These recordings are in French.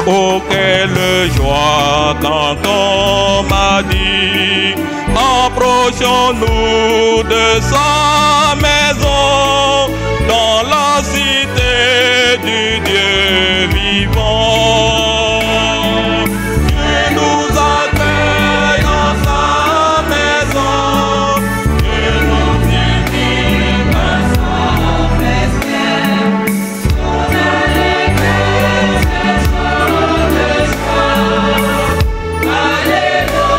Oh, quelle joie quand on m'a dit, approchons-nous de sa maison, dans la cité du Dieu vivant. Dieu nous accueille en sa maison, Dieu nous invite à son festin. Son allégresse est chaude de joie. Alléluia.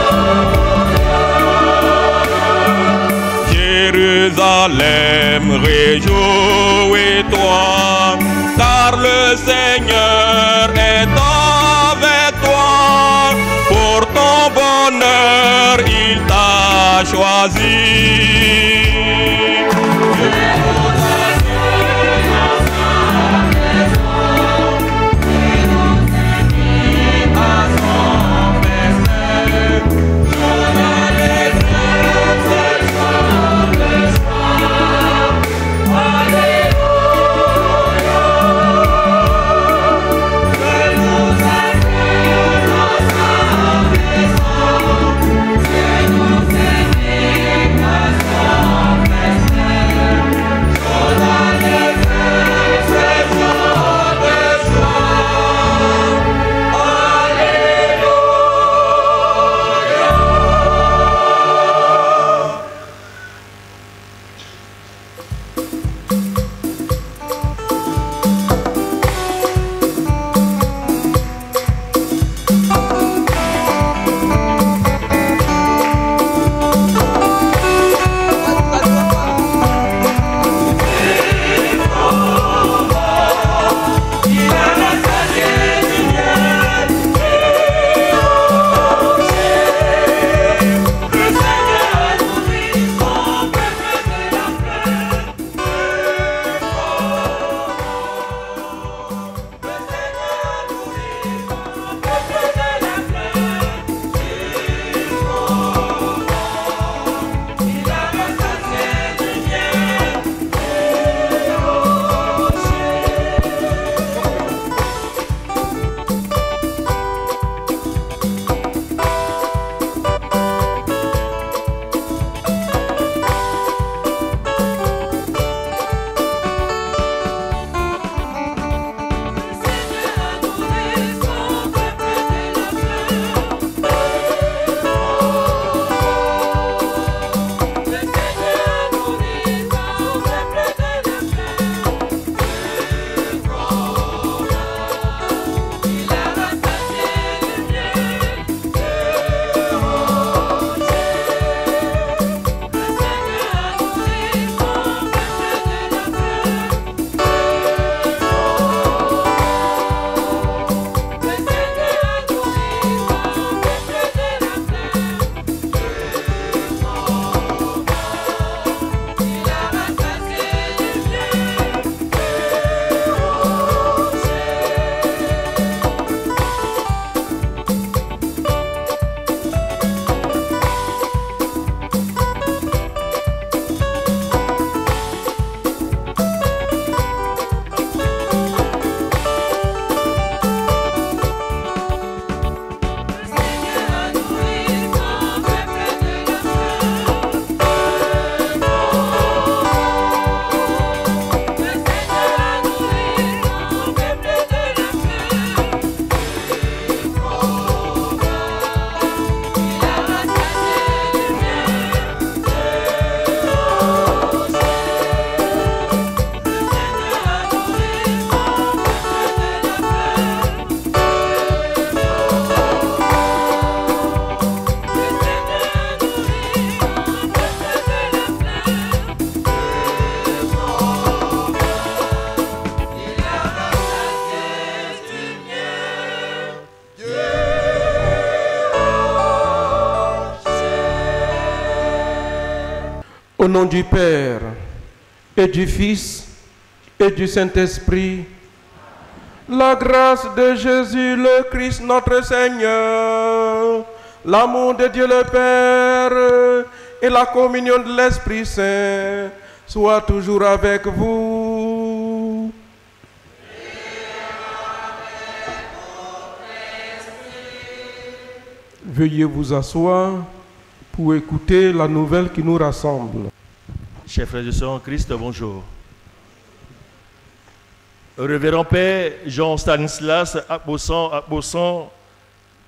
Jérusalem, réjouis-toi, car le Seigneur est avec toi. Pour ton bonheur, il t'a choisi. nom du Père, et du Fils, et du Saint-Esprit, la grâce de Jésus le Christ notre Seigneur, l'amour de Dieu le Père et la communion de l'Esprit Saint soient toujours avec vous. Veuillez vous asseoir pour écouter la nouvelle qui nous rassemble. Chers frères et sœurs en Christ, bonjour. Révérend Père Jean Stanislas Akbossan,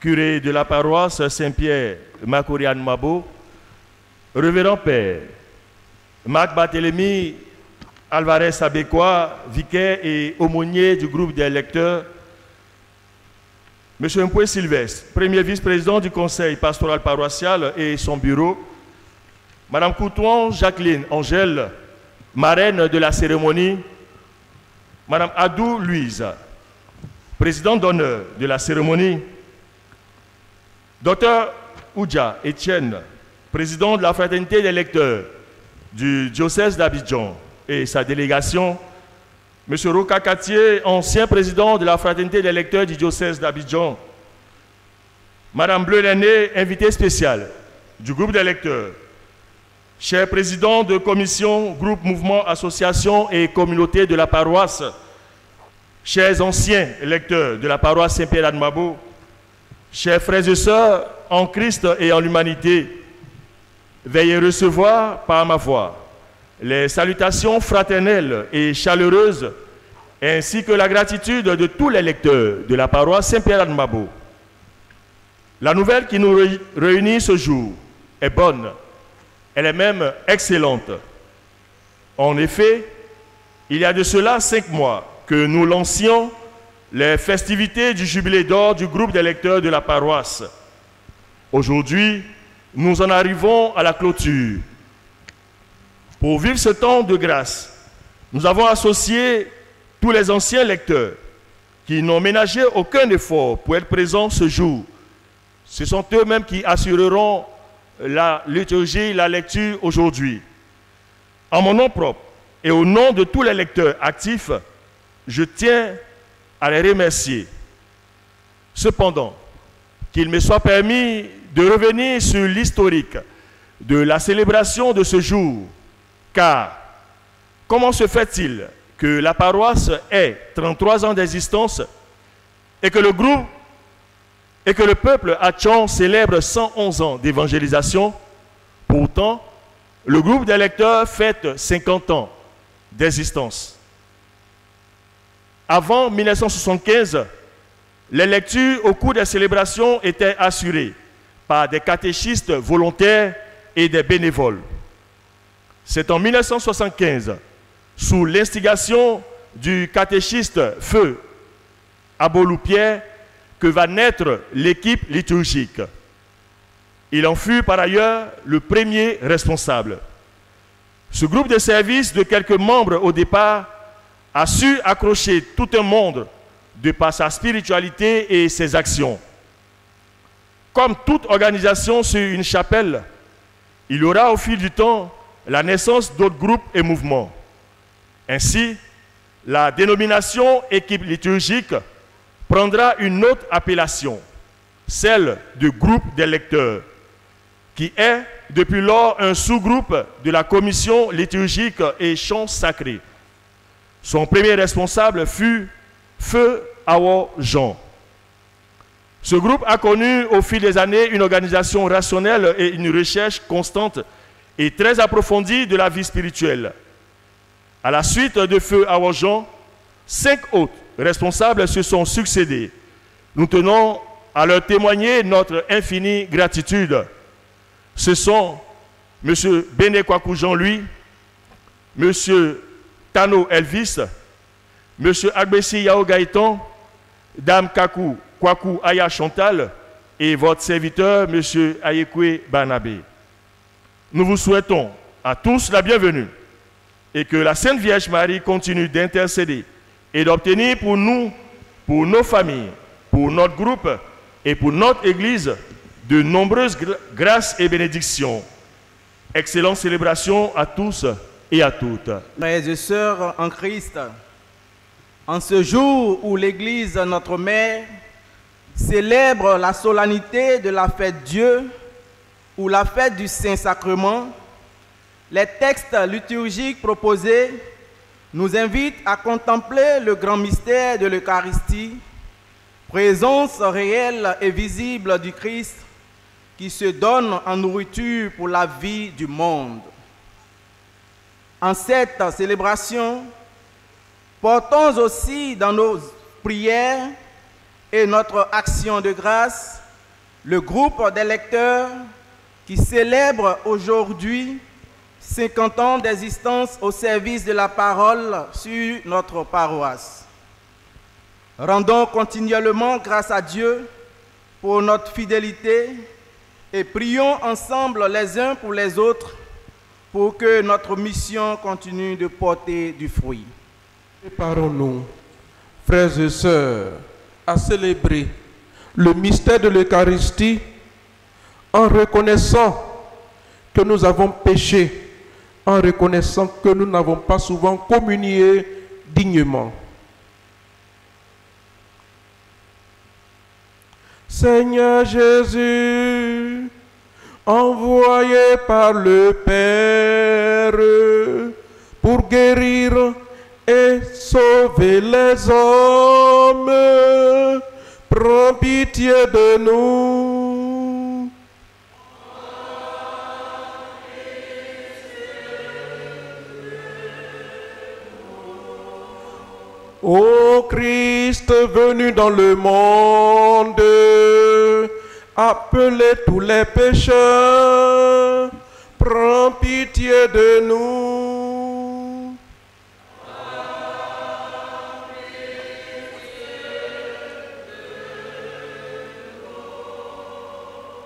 curé de la paroisse Saint-Pierre Makorian Mabo, Révérend Père Marc Barthélemy Alvarez Abekwa, vicaire et aumônier du groupe des lecteurs, Monsieur Mpoué Sylvestre, premier vice-président du conseil pastoral paroissial et son bureau, Madame Coutouan Jacqueline Angèle, marraine de la cérémonie, Madame Adou Louise, présidente d'honneur de la cérémonie, Dr Oudja Etienne, président de la fraternité des lecteurs du diocèse d'Abidjan et sa délégation, M. Roka Katier, ancien président de la fraternité des lecteurs du diocèse d'Abidjan, Madame Bleu-Lenné, invitée spéciale du groupe des lecteurs, cher président de commission, groupe, mouvement, association et communauté de la paroisse, chers anciens lecteurs de la paroisse Saint-Pierre d'Mabo, chers frères et sœurs en Christ et en l'humanité, veuillez recevoir par ma voix les salutations fraternelles et chaleureuses ainsi que la gratitude de tous les lecteurs de la paroisse Saint-Pierre d'Mabo. La nouvelle qui nous réunit ce jour est bonne. Elle est même excellente. En effet, il y a de cela 5 mois que nous lancions les festivités du jubilé d'or du groupe des lecteurs de la paroisse. Aujourd'hui, nous en arrivons à la clôture. Pour vivre ce temps de grâce, nous avons associé tous les anciens lecteurs qui n'ont ménagé aucun effort pour être présents ce jour. Ce sont eux-mêmes qui assureront la liturgie, la lecture aujourd'hui. En mon nom propre et au nom de tous les lecteurs actifs, je tiens à les remercier. Cependant, qu'il me soit permis de revenir sur l'historique de la célébration de ce jour, car comment se fait-il que la paroisse ait 33 ans d'existence et que le groupe et que le peuple Atchon célèbre 111 ans d'évangélisation? Pourtant, le groupe des lecteurs fête 50 ans d'existence. Avant 1975, les lectures au cours des célébrations étaient assurées par des catéchistes volontaires et des bénévoles. C'est en 1975, sous l'instigation du catéchiste Feu Abolou-Pierre, que va naître l'équipe liturgique. Il en fut par ailleurs le premier responsable. Ce groupe de service de quelques membres au départ a su accrocher tout un monde de par sa spiritualité et ses actions. Comme toute organisation sur une chapelle, il y aura au fil du temps la naissance d'autres groupes et mouvements. Ainsi, la dénomination équipe liturgique prendra une autre appellation, celle de groupe des lecteurs, qui est depuis lors un sous-groupe de la commission liturgique et chants sacrés. Son premier responsable fut Feu Awo Jean. Ce groupe a connu au fil des années une organisation rationnelle et une recherche constante et très approfondie de la vie spirituelle. À la suite de Feu Awo Jean, 5 autres responsables se sont succédés. Nous tenons à leur témoigner notre infinie gratitude. Ce sont M. Benekwakou Jean-Louis, M. Tano Elvis, M. Agbessi Yao Gaëtan, Dame Kakou Kwakou Aya Chantal et votre serviteur, M. Ayekwe Barnabé. Nous vous souhaitons à tous la bienvenue et que la Sainte Vierge Marie continue d'intercéder et d'obtenir pour nous, pour nos familles, pour notre groupe et pour notre Église de nombreuses grâces et bénédictions. Excellente célébration à tous et à toutes. Frères et sœurs en Christ, en ce jour où l'Église, notre mère, célèbre la solennité de la fête Dieu ou la fête du Saint-Sacrement, les textes liturgiques proposés nous invitent à contempler le grand mystère de l'Eucharistie, présence réelle et visible du Christ qui se donne en nourriture pour la vie du monde. En cette célébration, portons aussi dans nos prières et notre action de grâce le groupe des lecteurs qui célèbre aujourd'hui 50 ans d'existence au service de la parole sur notre paroisse. Rendons continuellement grâce à Dieu pour notre fidélité et prions ensemble les uns pour les autres pour que notre mission continue de porter du fruit. Préparons-nous, frères et sœurs, à célébrer le mystère de l'Eucharistie en reconnaissant que nous avons péché, en reconnaissant que nous n'avons pas souvent communié dignement. Seigneur Jésus, envoyé par le Père pour guérir et sauver les hommes, prends pitié de nous. Ô Christ venu dans le monde, appelez tous les pécheurs, prends pitié de nous.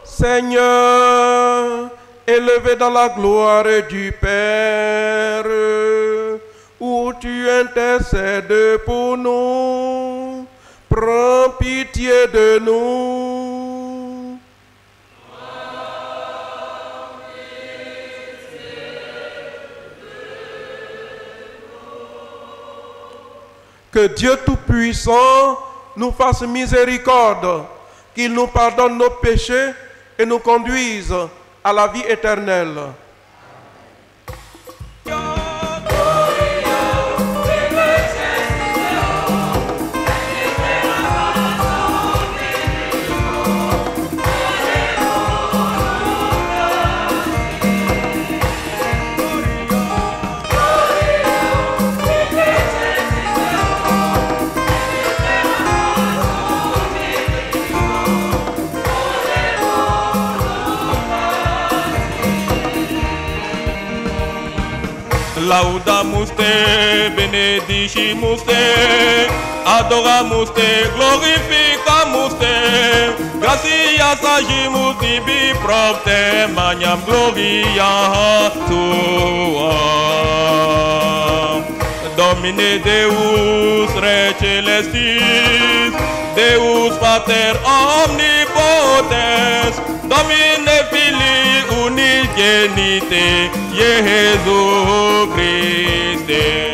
Seigneur, élevé dans la gloire du Père, où tu intercèdes pour nous, prends pitié de nous. Que Dieu Tout-Puissant nous fasse miséricorde, qu'il nous pardonne nos péchés et nous conduise à la vie éternelle. Laudamus te, benedicimus te, adoramus te, glorificamus te, gratias agimus tibi propte, magnam gloria tua. Domine Deus Re Celestis, Deus Pater omnipotens, Domine Filii unigenite, Jesu Christe.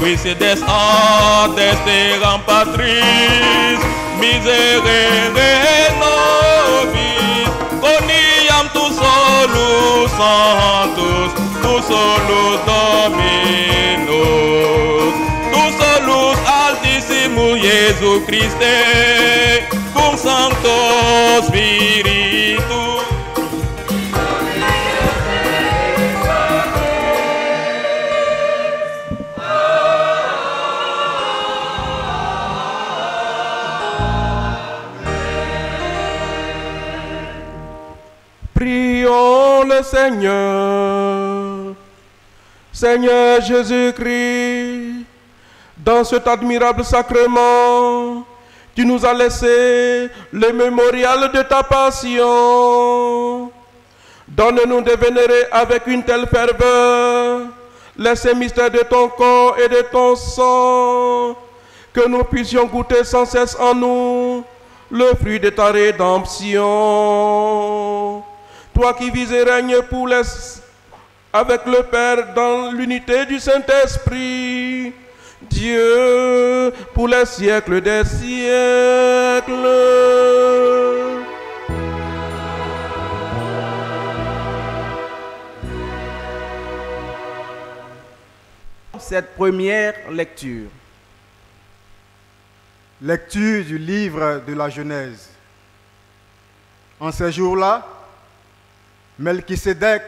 Quisides adeste patris, miserere nobis, coniam tu solus santus, tu solus Dominus, tu solus altissimus Iesu Christe, cum Sancto Spiritus. Prions le Seigneur. Seigneur Jésus-Christ, dans cet admirable sacrement, tu nous as laissé le mémorial de ta passion. Donne-nous de vénérer avec une telle ferveur les saints mystères de ton corps et de ton sang, que nous puissions goûter sans cesse en nous le fruit de ta rédemption. Toi qui vis et règnes avec le Père dans l'unité du Saint-Esprit, Dieu pour les siècles des siècles. Cette première lecture. Lecture du livre de la Genèse. En ces jours-là, Melchisédek,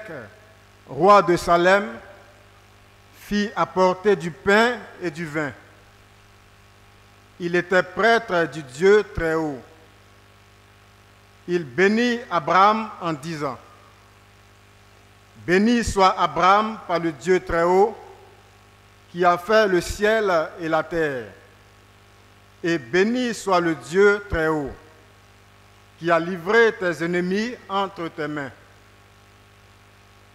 roi de Salem, fit apporter du pain et du vin. Il était prêtre du Dieu très haut. Il bénit Abraham en disant: Béni soit Abraham par le Dieu très haut, qui a fait le ciel et la terre. Et béni soit le Dieu très haut, qui a livré tes ennemis entre tes mains.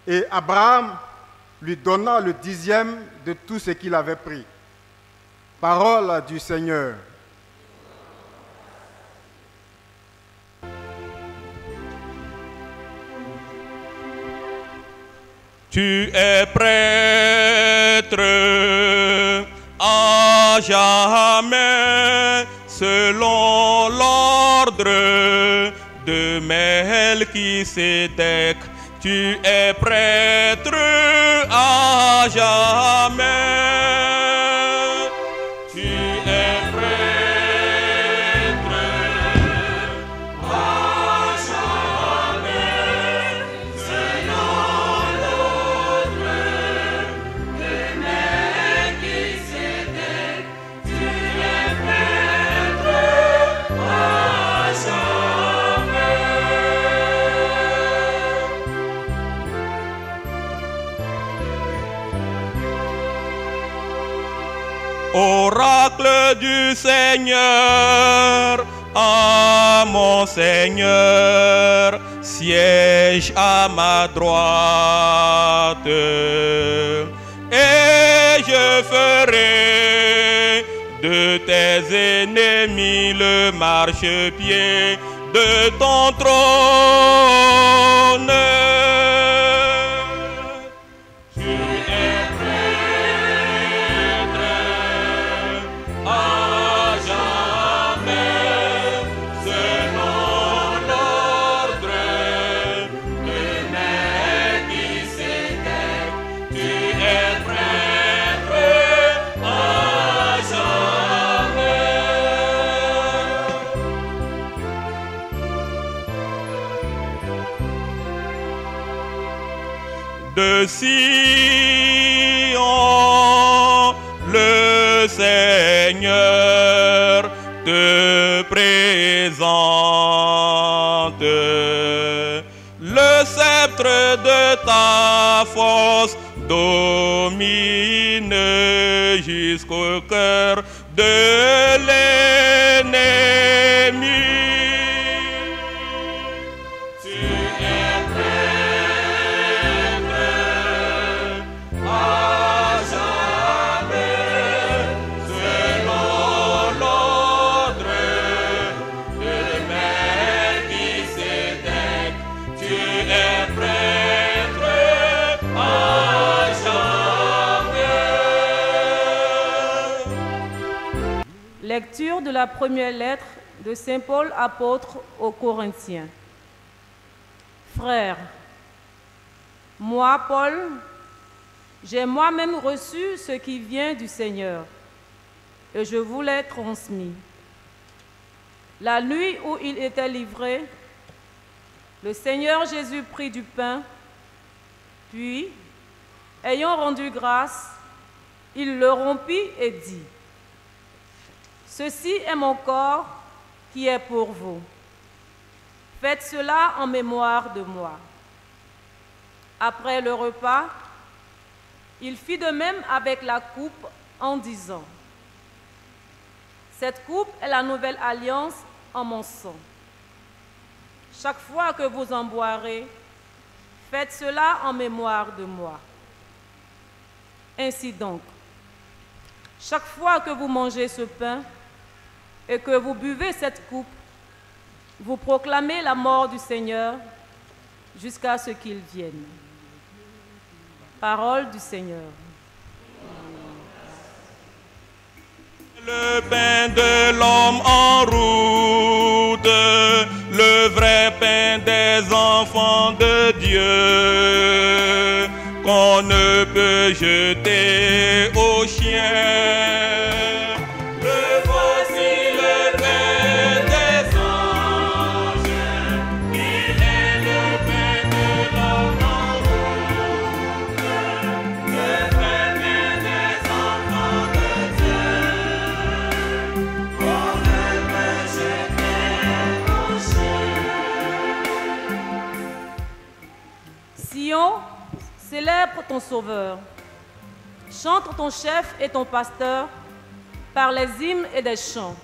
Et Abraham lui donna le 10e de tout ce qu'il avait pris. Parole du Seigneur. Tu es prêtre à jamais, selon l'ordre de Melchisédek. Tu es prêtre à jamais. Tu es prêtre à jamais, selon l'ordre de Melchisédek. Tu es prêtre à jamais. Oracle du Seigneur, à mon Seigneur, siège à ma droite, et je ferai de tes ennemis le marchepied de ton trône. De Sion, le Seigneur te présente le sceptre de ta force, domine jusqu'au cœur de l'ennemi. Lecture de la première lettre de Saint Paul apôtre aux Corinthiens. Frères, moi, Paul, j'ai moi-même reçu ce qui vient du Seigneur, et je vous l'ai transmis. La nuit où il était livré, le Seigneur Jésus prit du pain, puis, ayant rendu grâce, il le rompit et dit, « Ceci est mon corps qui est pour vous. Faites cela en mémoire de moi. » Après le repas, il fit de même avec la coupe en disant, « Cette coupe est la nouvelle alliance en mon sang. Chaque fois que vous en boirez, faites cela en mémoire de moi. Ainsi donc, chaque fois que vous mangez ce pain et que vous buvez cette coupe, vous proclamez la mort du Seigneur jusqu'à ce qu'il vienne. » Parole du Seigneur. Le pain de l'homme en route, le vrai pain des enfants de Dieu, qu'on ne peut jeter aux chiens. Le voici le pain des anges, il est le pain de l'homme en route, le vrai pain des enfants de Dieu, qu'on ne peut jeter aux chiens. Sion, célèbre ton Sauveur. Chante ton chef et ton pasteur par les hymnes et des chants.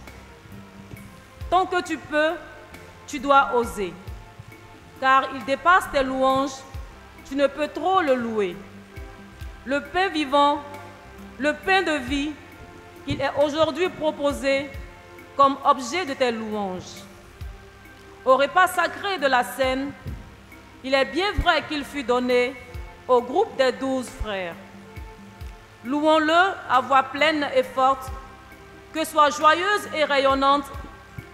Tant que tu peux, tu dois oser, car il dépasse tes louanges, tu ne peux trop le louer. Le pain vivant, le pain de vie, il est aujourd'hui proposé comme objet de tes louanges. Au repas sacré de la Seine, il est bien vrai qu'il fut donné au groupe des 12 frères. Louons-le à voix pleine et forte, que soit joyeuse et rayonnante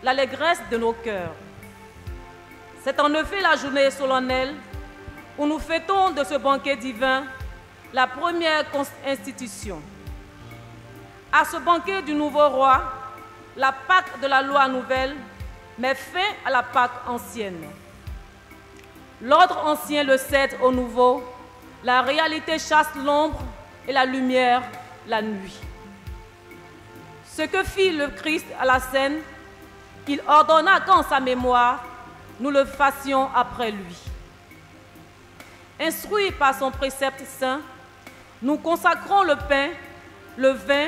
l'allégresse de nos cœurs. C'est en effet la journée solennelle où nous fêtons de ce banquet divin la première institution. À ce banquet du nouveau roi, la Pâque de la loi nouvelle met fin à la Pâque ancienne. L'ordre ancien le cède au nouveau, la réalité chasse l'ombre et la lumière la nuit. Ce que fit le Christ à la Seine, il ordonna qu'en sa mémoire, nous le fassions après lui. Instruits par son précepte saint, nous consacrons le pain, le vin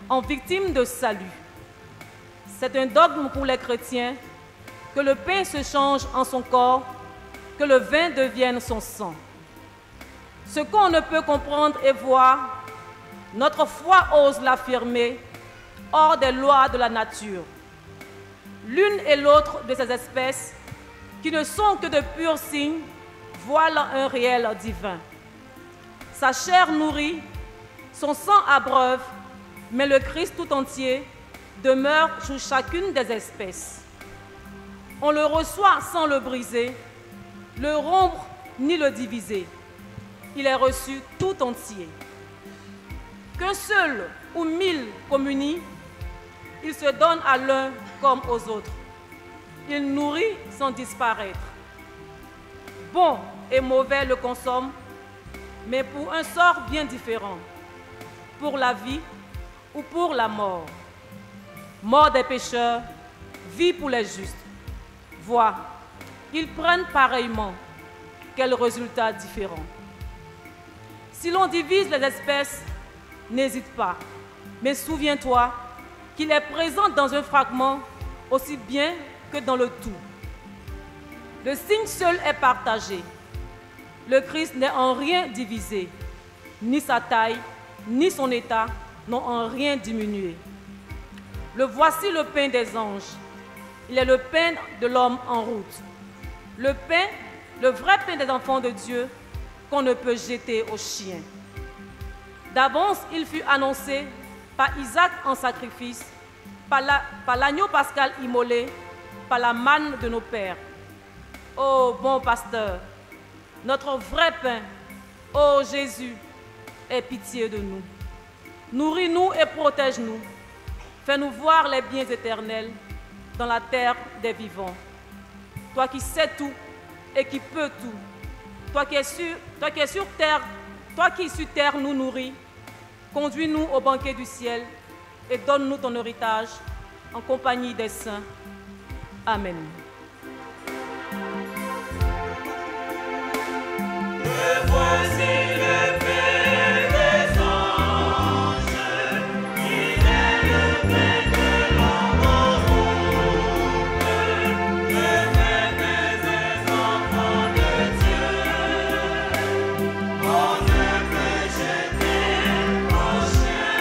en victime de salut. C'est un dogme pour les chrétiens que le pain se change en son corps, que le vin devienne son sang. Ce qu'on ne peut comprendre et voir, notre foi ose l'affirmer hors des lois de la nature. L'une et l'autre de ces espèces, qui ne sont que de purs signes, voilent un réel divin. Sa chair nourrit, son sang abreuve, mais le Christ tout entier demeure sous chacune des espèces. On le reçoit sans le briser, le rompre ni le diviser. Il est reçu tout entier. Qu'un seul ou 1000 communient, il se donne à l'un comme aux autres. Il nourrit sans disparaître. Bon et mauvais le consomment, mais pour un sort bien différent, pour la vie ou pour la mort. Mort des pécheurs, vie pour les justes. Vois, ils prennent pareillement. Quel résultat différent. Si l'on divise les espèces, n'hésite pas, mais souviens-toi qu'il est présent dans un fragment aussi bien que dans le tout. Le signe seul est partagé. Le Christ n'est en rien divisé. Ni sa taille, ni son état n'ont en rien diminué. Le voici le pain des anges. Il est le pain de l'homme en route. Le pain, le vrai pain des enfants de Dieu, qu'on ne peut jeter aux chiens. D'avance, il fut annoncé par Isaac en sacrifice par l'agneau pascal immolé, par la manne de nos pères. Ô bon pasteur, notre vrai pain, ô Jésus, aie pitié de nous. Nourris-nous et protège-nous. Fais-nous voir les biens éternels dans la terre des vivants. Toi qui sais tout et qui peux tout, toi qui sur terre nous nourris, conduis-nous au banquet du ciel et donne-nous ton héritage en compagnie des saints. Amen. Voici le Père des anges, il est le Père de l'homme en route, le Père des enfants de Dieu. On ne peut jeter au chien.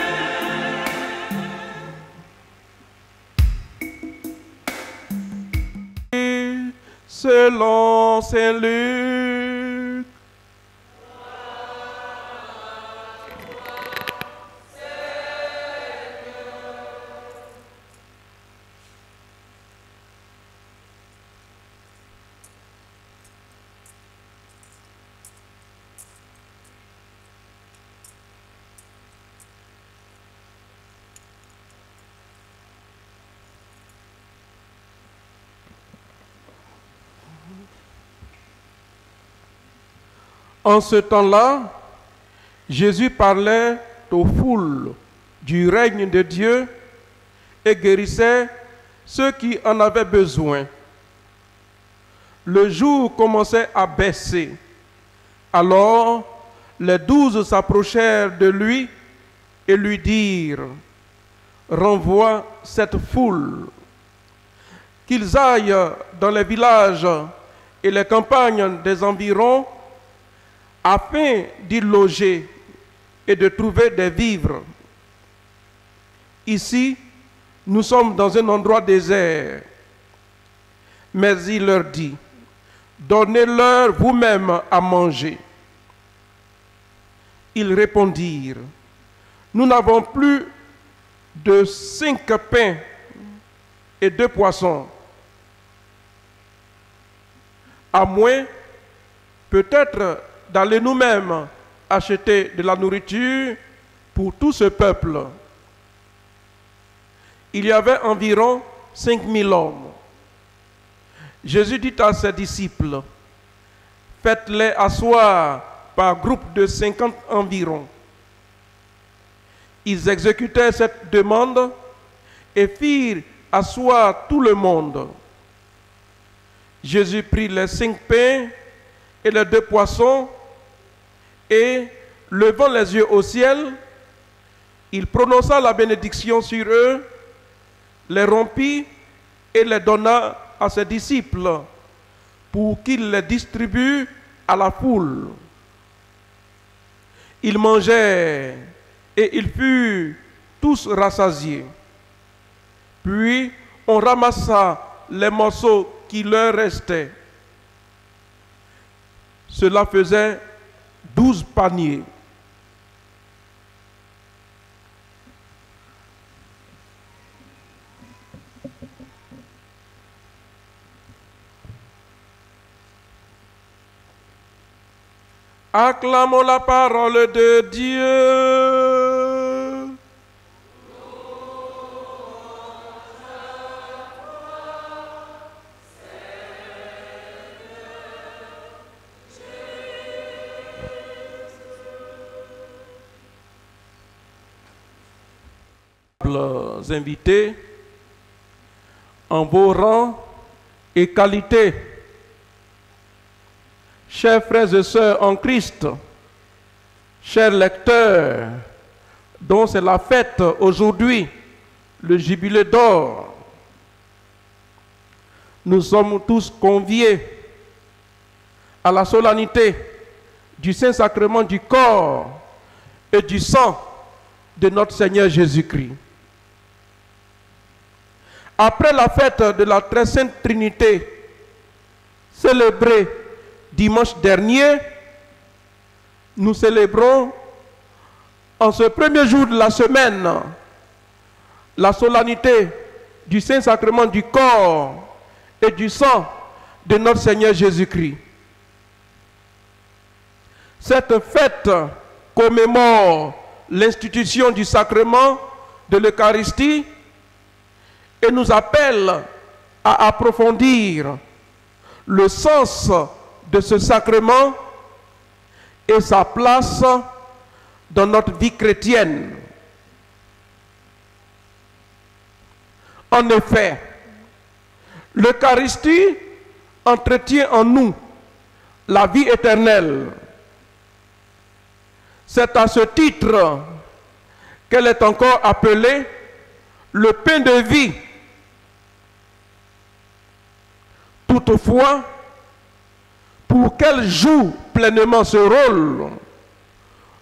Selon Saint Luc. En ce temps-là, Jésus parlait aux foules du règne de Dieu et guérissait ceux qui en avaient besoin. Le jour commençait à baisser. Alors, les 12 s'approchèrent de lui et lui dirent, « Renvoie cette foule, qu'ils aillent dans les villages et les campagnes des environs, afin d'y loger et de trouver des vivres. Ici, nous sommes dans un endroit désert. » Mais il leur dit, « Donnez-leur vous-même à manger. » Ils répondirent, « Nous n'avons plus de 5 pains et 2 poissons. À moins, peut-être, d'aller nous-mêmes acheter de la nourriture pour tout ce peuple. » Il y avait environ 5000 hommes. Jésus dit à ses disciples, « Faites-les asseoir par groupe de 50 environ. » Ils exécutèrent cette demande et firent asseoir tout le monde. Jésus prit les 5 pains et les 2 poissons, et, levant les yeux au ciel, il prononça la bénédiction sur eux, les rompit et les donna à ses disciples pour qu'ils les distribuent à la foule. Ils mangèrent et ils furent tous rassasiés. Puis on ramassa les morceaux qui leur restaient. Cela faisait 12 paniers. Acclamons la parole de Dieu. Invités en vos rangs et qualités, chers frères et sœurs en Christ, chers lecteurs, dont c'est la fête aujourd'hui, le jubilé d'or, nous sommes tous conviés à la solennité du Saint-Sacrement du corps et du sang de notre Seigneur Jésus-Christ. Après la fête de la Très Sainte Trinité, célébrée dimanche dernier, nous célébrons en ce premier jour de la semaine la solennité du Saint-Sacrement du corps et du sang de notre Seigneur Jésus-Christ. Cette fête commémore l'institution du sacrement de l'Eucharistie et nous appelle à approfondir le sens de ce sacrement et sa place dans notre vie chrétienne. En effet, l'Eucharistie entretient en nous la vie éternelle. C'est à ce titre qu'elle est encore appelée le pain de vie. Toutefois, pour qu'elle joue pleinement ce rôle,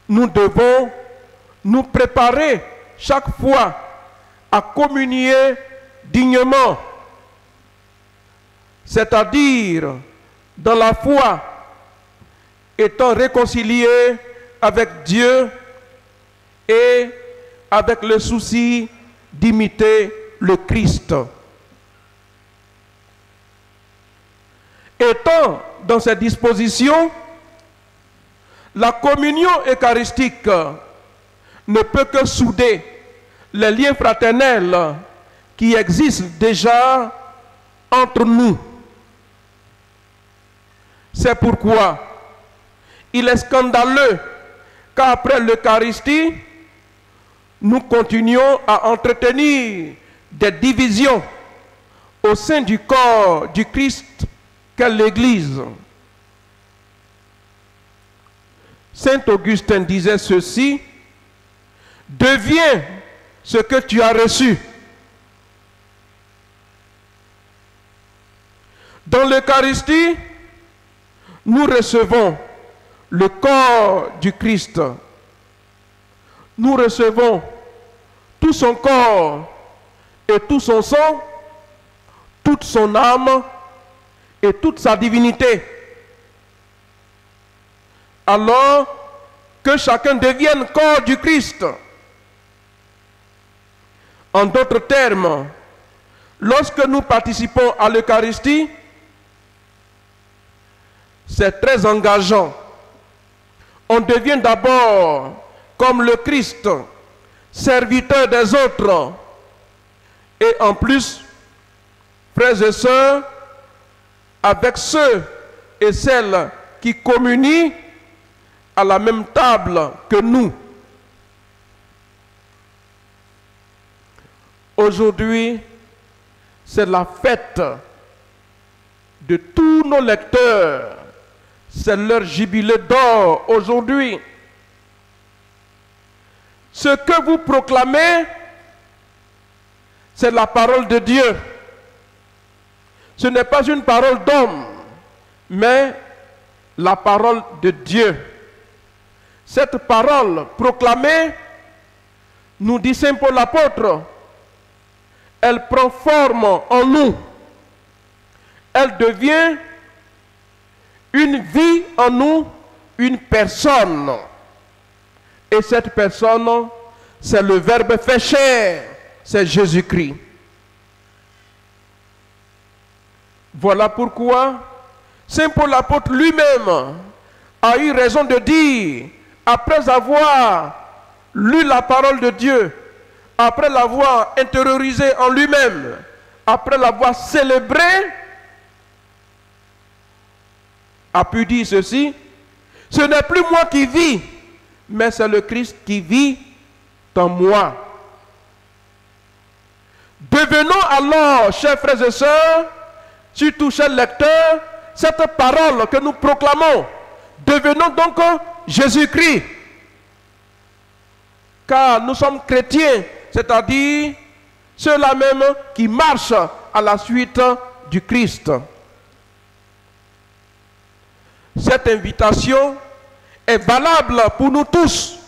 nous devons nous préparer chaque fois à communier dignement, c'est-à-dire dans la foi, étant réconciliés avec Dieu et avec le souci d'imiter le Christ. Étant dans cette disposition, la communion eucharistique ne peut que souder les liens fraternels qui existent déjà entre nous. C'est pourquoi il est scandaleux qu'après l'Eucharistie, nous continuons à entretenir des divisions au sein du corps du Christ qu'est l'Église. Saint Augustin disait ceci: deviens ce que tu as reçu. Dans l'Eucharistie, nous recevons le corps du Christ. Nous recevons tout son corps et tout son sang, toute son âme et toute sa divinité. Alors que chacun devienne corps du Christ. En d'autres termes, lorsque nous participons à l'Eucharistie, c'est très engageant. On devient d'abord comme le Christ, serviteur des autres. Et en plus, frères et sœurs, avec ceux et celles qui communient à la même table que nous. Aujourd'hui, c'est la fête de tous nos lecteurs. C'est leur jubilé d'or aujourd'hui. Ce que vous proclamez, c'est la parole de Dieu. Ce n'est pas une parole d'homme, mais la parole de Dieu. Cette parole proclamée, nous dit Saint Paul l'apôtre, elle prend forme en nous. Elle devient une vie en nous, une personne. Et cette personne, c'est le Verbe fait chair, c'est Jésus-Christ. Voilà pourquoi Saint Paul l'apôtre lui-même a eu raison de dire, après avoir lu la parole de Dieu, après l'avoir intériorisé en lui-même, après l'avoir célébré, a pu dire ceci: ce n'est plus moi qui vis, mais c'est le Christ qui vit en moi. Devenons alors, chers frères et sœurs, surtout chers lecteurs, cette parole que nous proclamons. Devenons donc Jésus-Christ. Car nous sommes chrétiens, c'est-à-dire ceux-là même qui marchent à la suite du Christ. Cette invitation est valable pour nous tous,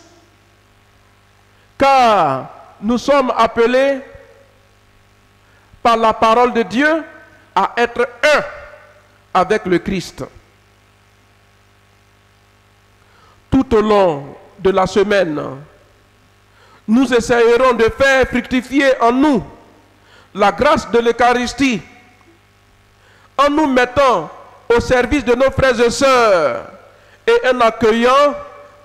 car nous sommes appelés par la parole de Dieu à être un avec le Christ. Tout au long de la semaine, nous essayerons de faire fructifier en nous la grâce de l'Eucharistie en nous mettant au service de nos frères et sœurs et en accueillant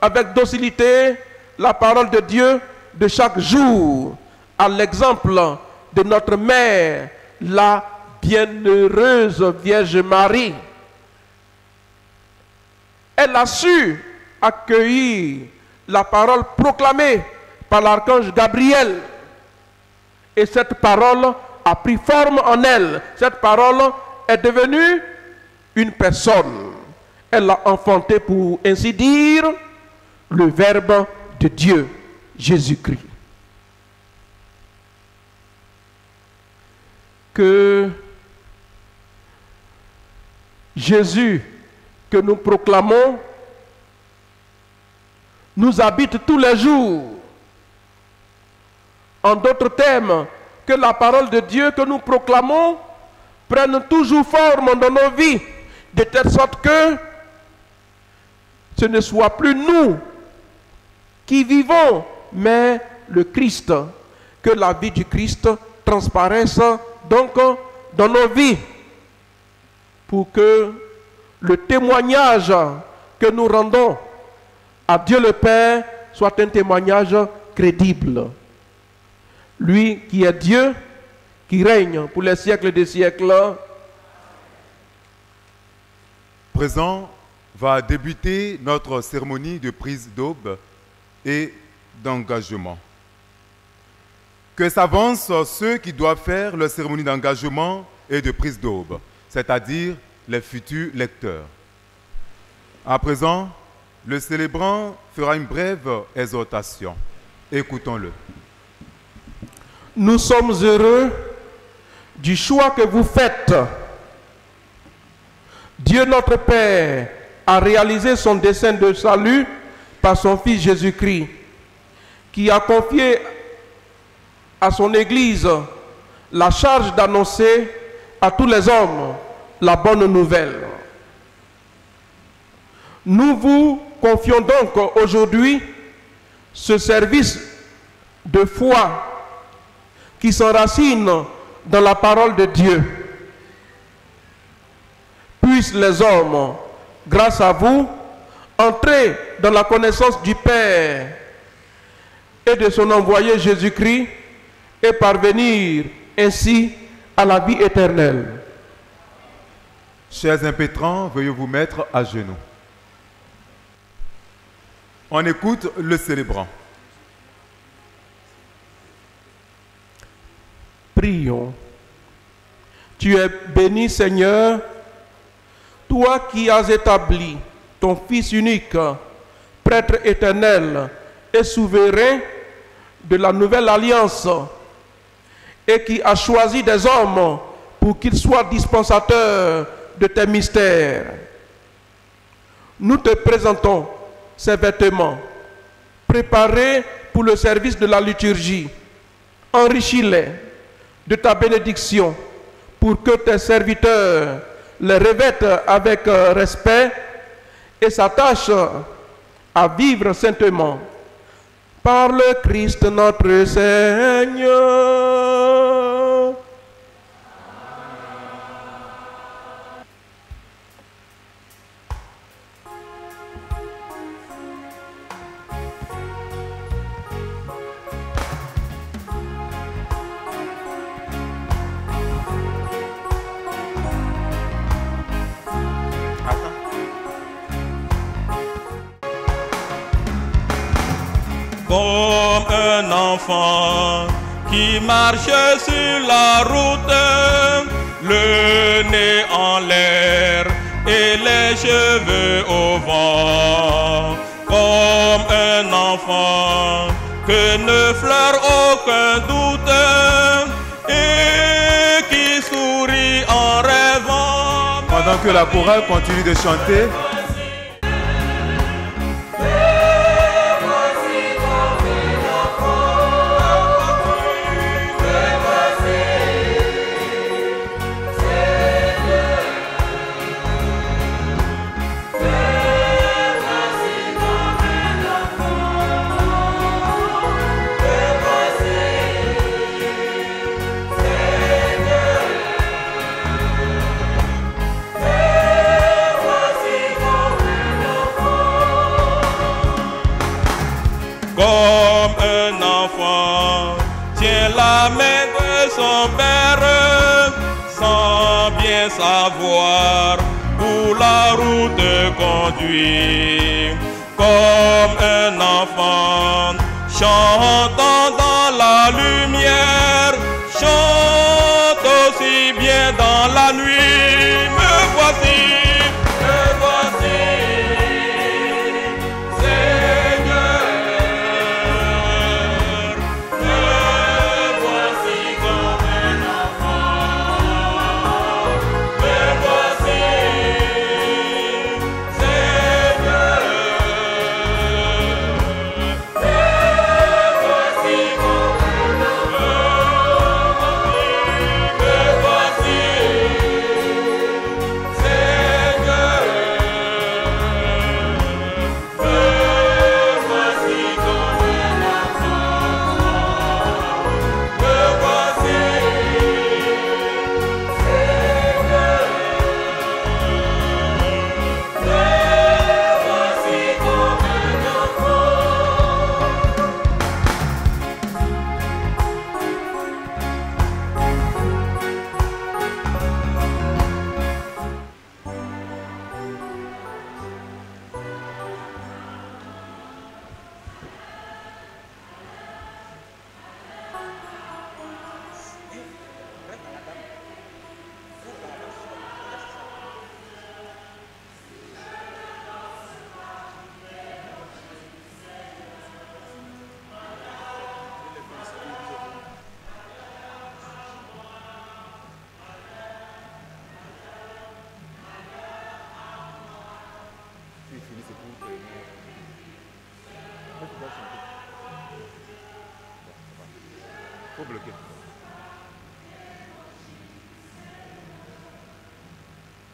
avec docilité la parole de Dieu de chaque jour, à l'exemple de notre mère, la bienheureuse Vierge Marie. Elle a su accueillir la parole proclamée par l'archange Gabriel. Et cette parole a pris forme en elle. Cette parole est devenue une personne. Elle a enfanté, pour ainsi dire, le Verbe de Dieu, Jésus-Christ. Que Jésus que nous proclamons nous habite tous les jours. En d'autres termes, que la parole de Dieu que nous proclamons prenne toujours forme dans nos vies, de telle sorte que ce ne soit plus nous qui vivons, mais le Christ. Que la vie du Christ transparaisse donc dans nos vies, pour que le témoignage que nous rendons à Dieu le Père soit un témoignage crédible. Lui qui est Dieu, qui règne pour les siècles des siècles. Présent va débuter notre cérémonie de prise d'aube et d'engagement. Que s'avancent ceux qui doivent faire leur cérémonie d'engagement et de prise d'aube, c'est-à-dire les futurs lecteurs. À présent, le célébrant fera une brève exhortation. Écoutons-le. Nous sommes heureux du choix que vous faites. Dieu notre Père a réalisé son dessein de salut par son Fils Jésus-Christ, qui a confié à son Église la charge d'annoncer à tous les hommes la bonne nouvelle. Nous vous confions donc aujourd'hui ce service de foi qui s'enracine dans la parole de Dieu. Puissent les hommes, grâce à vous, entrer dans la connaissance du Père et de son envoyé Jésus-Christ et parvenir ainsi à la vie éternelle. Chers impétrants, veuillez vous mettre à genoux. On écoute le célébrant. Prions. Tu es béni, Seigneur, toi qui as établi ton Fils unique, prêtre éternel et souverain de la nouvelle alliance, et qui as choisi des hommes pour qu'ils soient dispensateurs de tes mystères. Nous te présentons ces vêtements, préparés pour le service de la liturgie. Enrichis-les de ta bénédiction, pour que tes serviteurs les revêtent avec respect et s'attachent à vivre saintement. Par le Christ notre Seigneur. Comme un enfant qui marche sur la route, le nez en l'air et les cheveux au vent. Comme un enfant que ne fleure aucun doute et qui sourit en rêvant. Pendant que la chorale continue de chanter, grand-père, sans bien savoir où la route conduit. Comme un enfant chantant dans la lumière, chante aussi bien dans la nuit. Me voici, Seigneur. Me voici comme un enfant. Me voici, Seigneur. Me voici comme un enfant. Me voici, Seigneur. Me voici comme un enfant. Me voici, Seigneur. Me voici comme un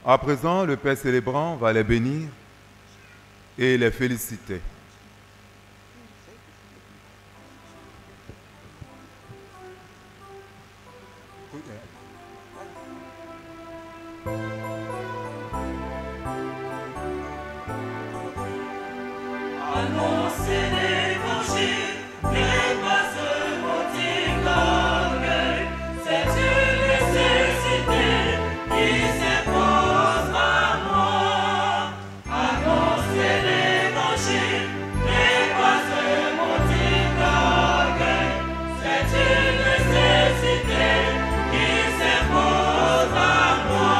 À présent, le Père célébrant va les bénir et les féliciter. Annoncer l'évangile n'est pas un motif d'orgueil, c'est une nécessité qui s'impose à moi. Annoncer l'évangile n'est pas un motif d'orgueil, c'est une nécessité qui s'impose à moi.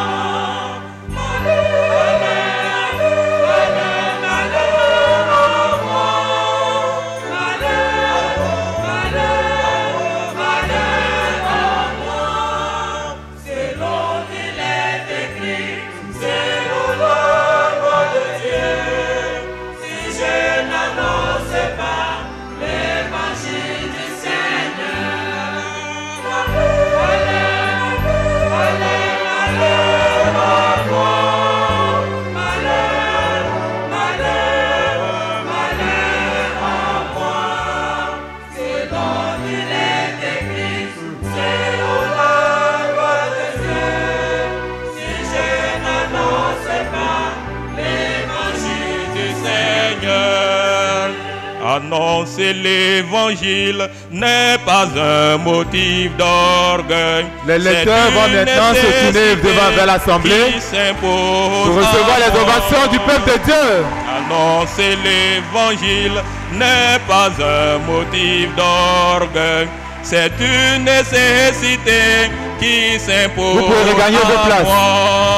Annoncer l'évangile n'est pas un motif d'orgueil. Les lecteurs vont maintenant se tourner devant vers l'Assemblée pour recevoir les ovations du peuple de Dieu. Annoncer l'évangile n'est pas un motif d'orgueil. C'est une nécessité qui s'impose. Vous pouvez regagner vos places.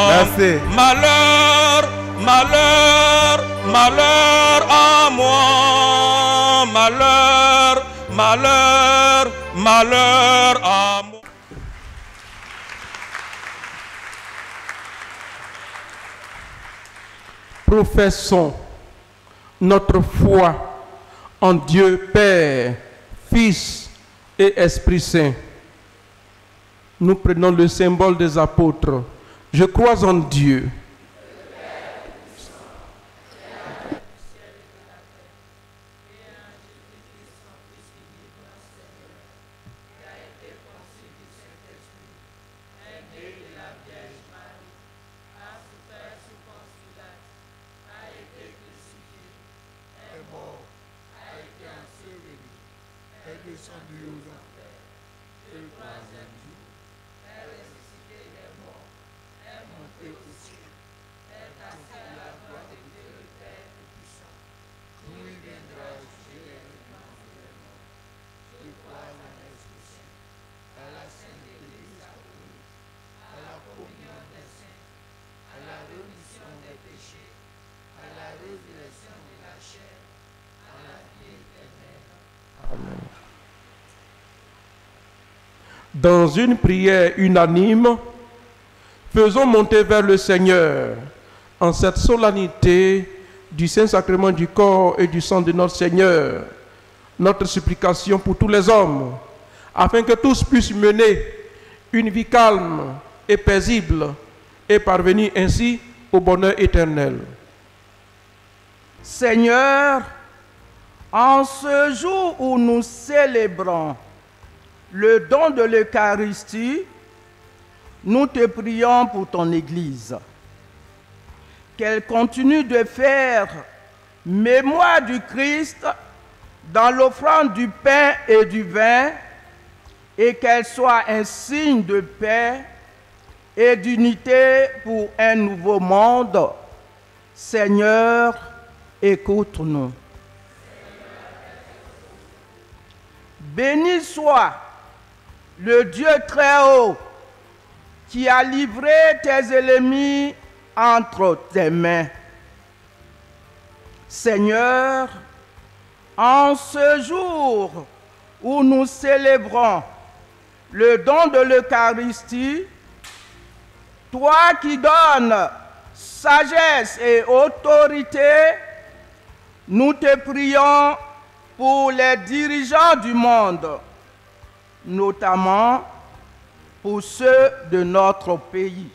Merci. Malheur, malheur, malheur à moi. Malheur, malheur, malheur à moi. Professons notre foi en Dieu Père, Fils et Esprit Saint. Nous prenons le symbole des apôtres. Je crois en Dieu. descendu aux enfers, et le troisième jour, Dans une prière unanime, faisons monter vers le Seigneur, en cette solennité du Saint-Sacrement du corps et du sang de notre Seigneur, notre supplication pour tous les hommes, afin que tous puissent mener une vie calme et paisible et parvenir ainsi au bonheur éternel. Seigneur, en ce jour où nous célébrons le don de l'Eucharistie, nous te prions pour ton Église. Qu'elle continue de faire mémoire du Christ dans l'offrande du pain et du vin, et qu'elle soit un signe de paix et d'unité pour un nouveau monde. Seigneur, écoute-nous. Béni soit le Dieu très haut qui a livré tes ennemis entre tes mains. Seigneur, en ce jour où nous célébrons le don de l'Eucharistie, toi qui donnes sagesse et autorité, nous te prions pour les dirigeants du monde, notamment pour ceux de notre pays,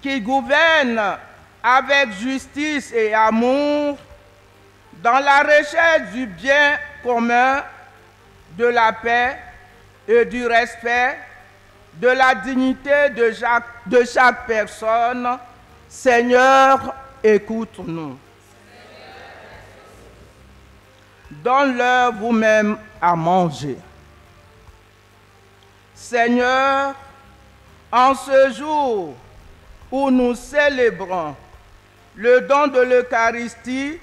qui gouvernent avec justice et amour dans la recherche du bien commun, de la paix et du respect, de la dignité de chaque personne. Seigneur, écoute-nous. Donne-leur vous-même à manger. Seigneur, en ce jour où nous célébrons le don de l'Eucharistie,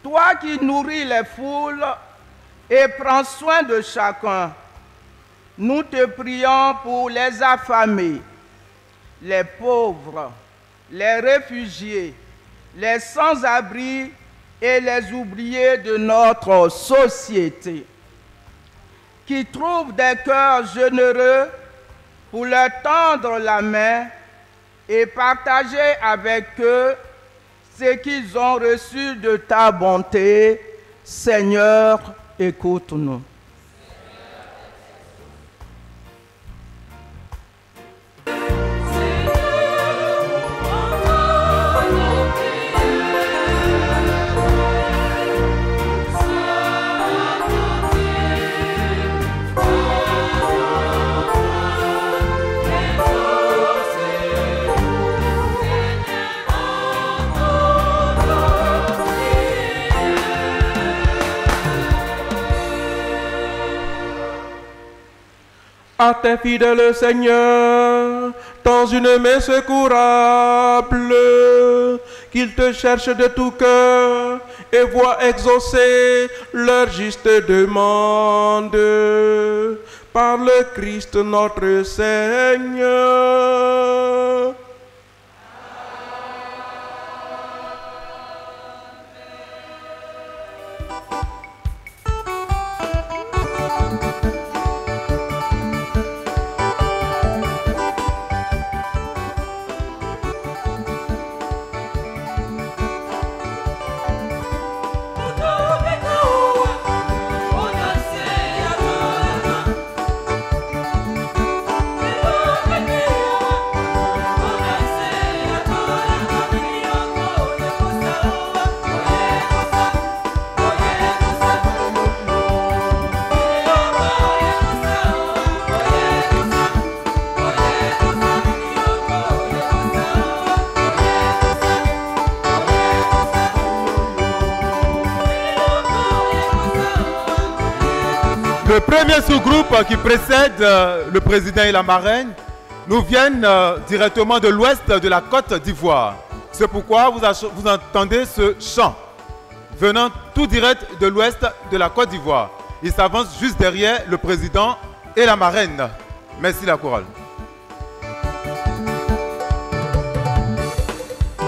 toi qui nourris les foules et prends soin de chacun, nous te prions pour les affamés, les pauvres, les réfugiés, les sans-abri et les oubliés de notre société, qui trouvent des cœurs généreux pour leur tendre la main et partager avec eux ce qu'ils ont reçu de ta bonté. Seigneur, écoute-nous. À tes fidèles, Seigneur, dans une main secourable, qu'ils te cherchent de tout cœur et voient exaucer leur juste demande. Par le Christ notre Seigneur. Le premier sous-groupe qui précède le président et la marraine nous viennent directement de l'ouest de la Côte d'Ivoire. C'est pourquoi vous entendez ce chant venant tout direct de l'ouest de la Côte d'Ivoire. Il s'avance juste derrière le président et la marraine. Merci la chorale. Oh,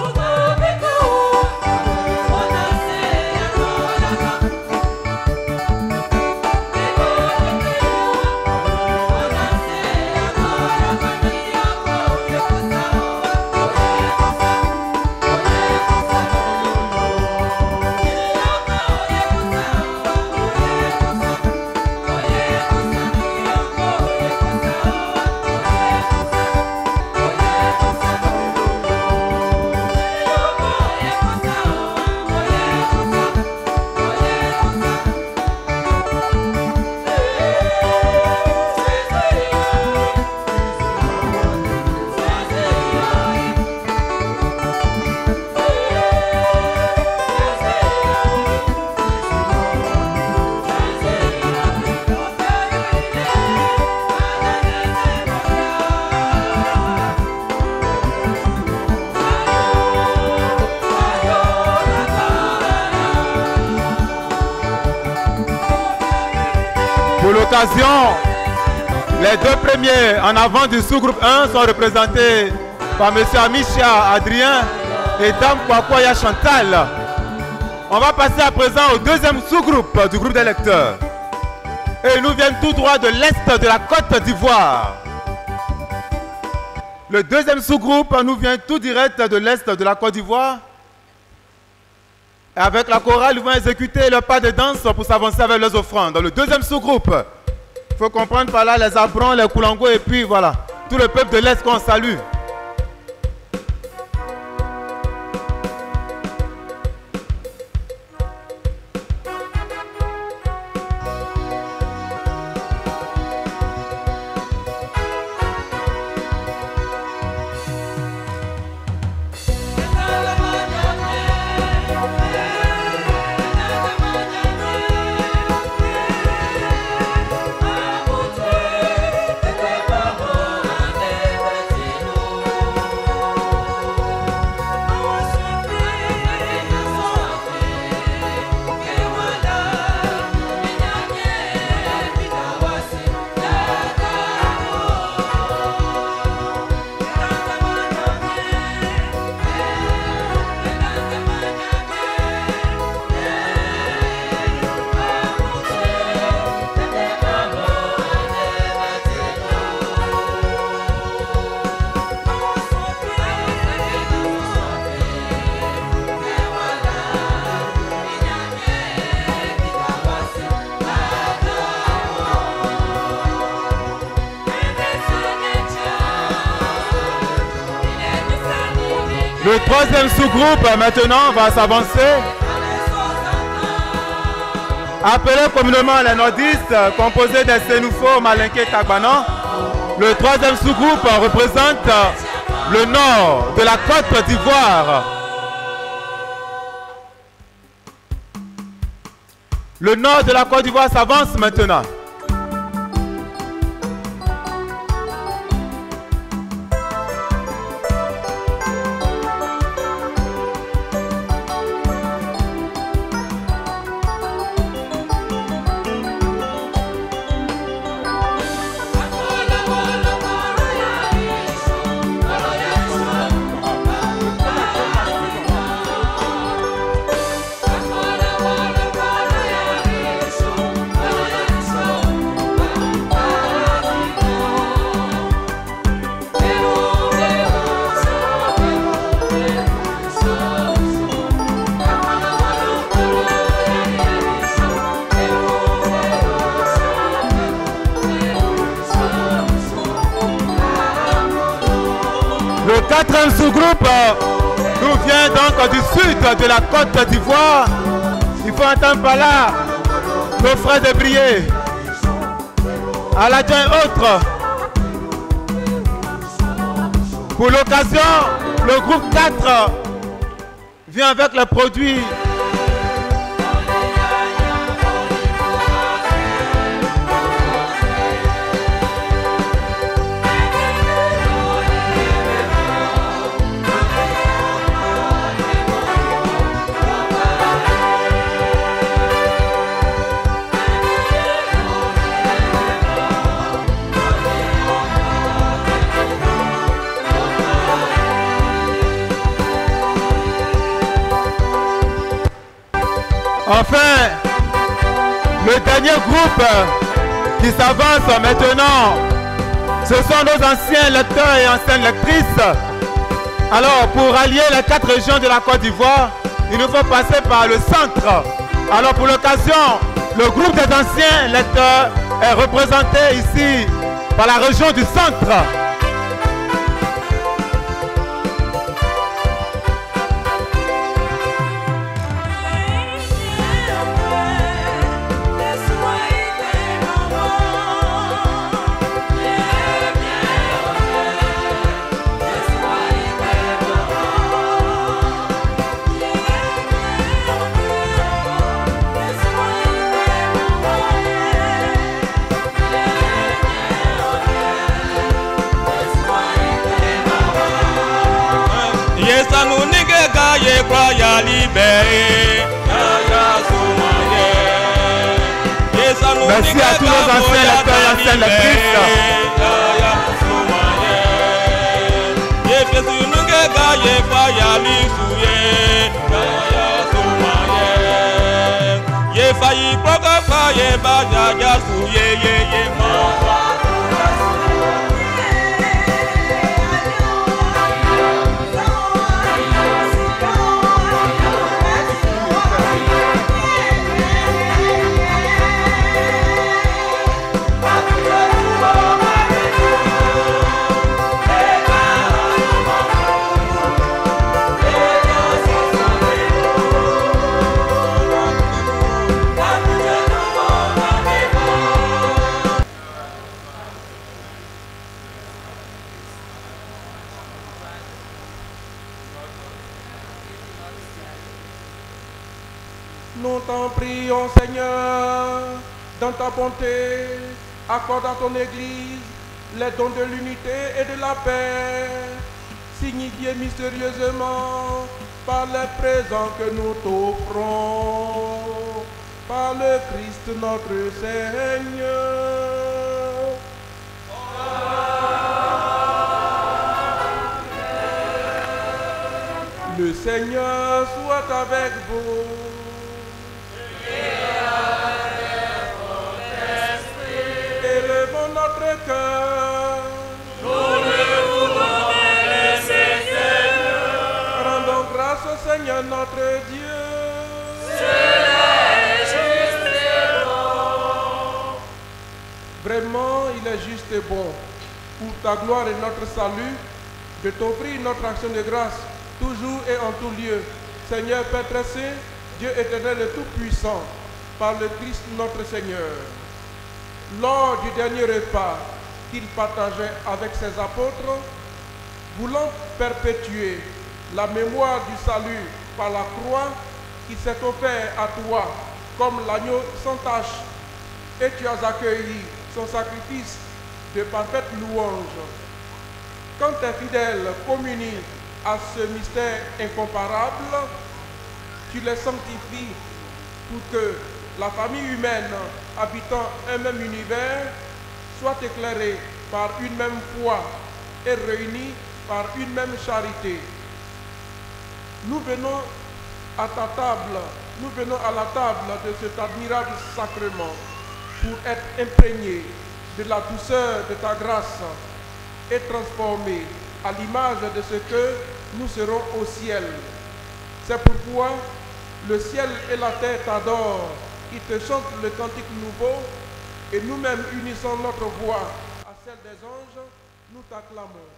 l'occasion, les deux premiers en avant du sous-groupe 1 sont représentés par M. Amisha Adrien et Dame Kwakwaya Chantal. On va passer à présent au deuxième sous-groupe du groupe des lecteurs. Et ils nous viennent tout droit de l'est de la Côte d'Ivoire. Le deuxième sous-groupe nous vient tout direct de l'est de la Côte d'Ivoire. Et avec la chorale, ils vont exécuter leur pas de danse pour s'avancer avec leurs offrandes. Dans le deuxième sous-groupe, il faut comprendre par là les Abrons, les Koulangos et puis voilà, tout le peuple de l'Est qu'on salue. Le troisième sous-groupe maintenant va s'avancer. Appelé communément les nordistes, composé des Sénoufos, Malinké et Tagbanan. Le troisième sous-groupe représente le nord de la Côte d'Ivoire. Le nord de la Côte d'Ivoire s'avance maintenant. Le quatrième sous-groupe nous vient donc du sud de la Côte d'Ivoire. Il faut entendre par là nos frères de Brié, Aladien et autres. Pour l'occasion, le groupe 4 vient avec les produits Enfin, le dernier groupe qui s'avance maintenant, ce sont nos anciens lecteurs et anciennes lectrices. Alors, pour allier les 4 régions de la Côte d'Ivoire, il nous faut passer par le centre. Alors, pour l'occasion, le groupe des anciens lecteurs est représenté ici par la région du centre. ye kwa ya libere ya ya sumaye yesa no Merci à tous nos anciens lecteurs et anciennes lectrices. Nous t'en prions, Seigneur, dans ta bonté, accorde à ton Église les dons de l'unité et de la paix, signifiés mystérieusement par les présents que nous t'offrons, par le Christ notre Seigneur. Le Seigneur soit avec vous. Élevons notre cœur. Nous le voulons, Seigneur. Rendons grâce au Seigneur notre Dieu. Cela est juste et bon. Vraiment, il est juste et bon, pour ta gloire et notre salut, de t'offrir notre action de grâce, toujours et en tout lieu. Seigneur Père très saint, Dieu éternel et tout-puissant, par le Christ notre Seigneur. Lors du dernier repas qu'il partageait avec ses apôtres, voulant perpétuer la mémoire du salut par la croix, il s'est offert à toi comme l'agneau sans tache, et tu as accueilli son sacrifice de parfaite louange. Quand tes fidèles communient à ce mystère incomparable, tu les sanctifies pour que la famille humaine habitant un même univers soit éclairée par une même foi et réunie par une même charité. Nous venons à ta table, nous venons à la table de cet admirable sacrement pour être imprégnés de la douceur de ta grâce et transformés à l'image de ce que nous serons au ciel. C'est pourquoi le ciel et la terre t'adorent, ils te chantent le cantique nouveau, et nous-mêmes unissant notre voix à celle des anges, nous t'acclamons.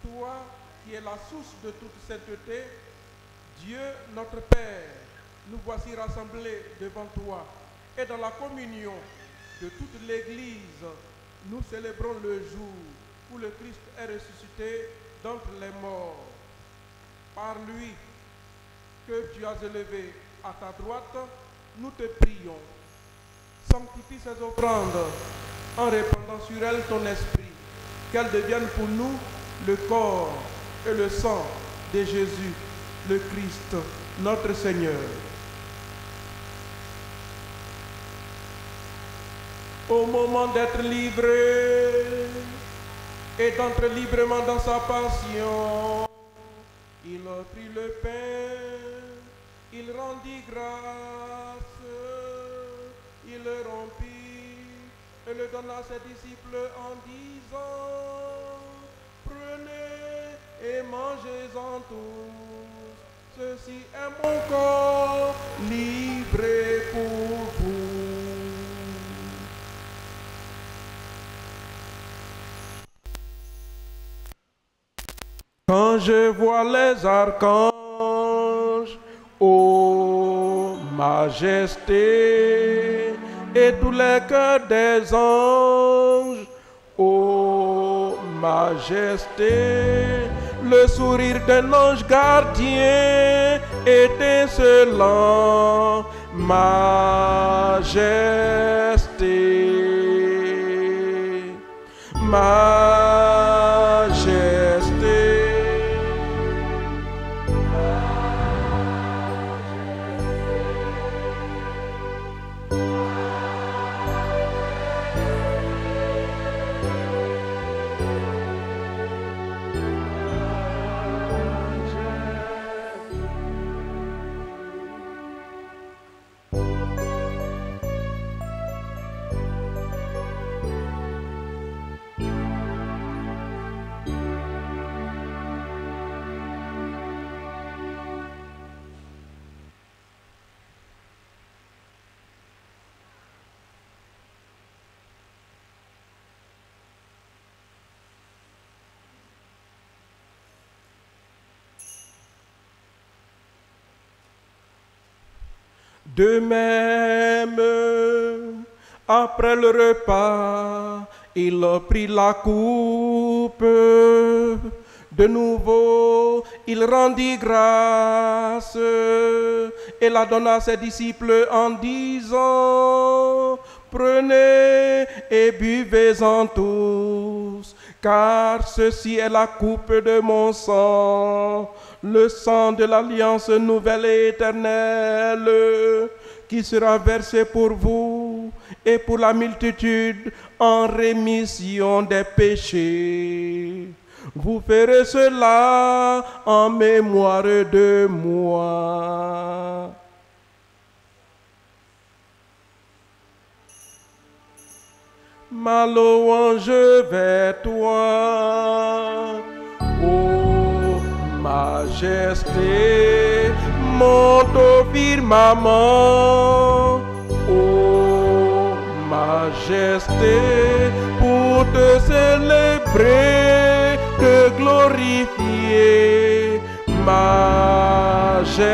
Toi qui es la source de toute sainteté, Dieu notre Père, nous voici rassemblés devant toi. Et dans la communion de toute l'Église, nous célébrons le jour où le Christ est ressuscité d'entre les morts. Par lui, que tu as élevé à ta droite, nous te prions. Sanctifie ces offrandes en répandant sur elles ton esprit, qu'elles deviennent pour nous le corps et le sang de Jésus, le Christ, notre Seigneur. Au moment d'être livré et d'entrer librement dans sa passion, il a pris le pain, il rendit grâce, il le rompit et le donna à ses disciples en disant: prenez et mangez-en tous, ceci est mon corps livré pour vous. Quand je vois les archanges, ô majesté, et tous les cœurs des anges, ô majesté, le sourire d'un ange gardien étincelant, majesté, majesté. De même, après le repas, il prit la coupe. De nouveau, il rendit grâce et la donna à ses disciples en disant: prenez et buvez-en tous, car ceci est la coupe de mon sang, le sang de l'alliance nouvelle et éternelle, qui sera versé pour vous et pour la multitude en rémission des péchés. Vous ferez cela en mémoire de moi. Ma louange vers toi, ô majesté, monte au firmament, ô majesté, pour te célébrer, te glorifier, majesté,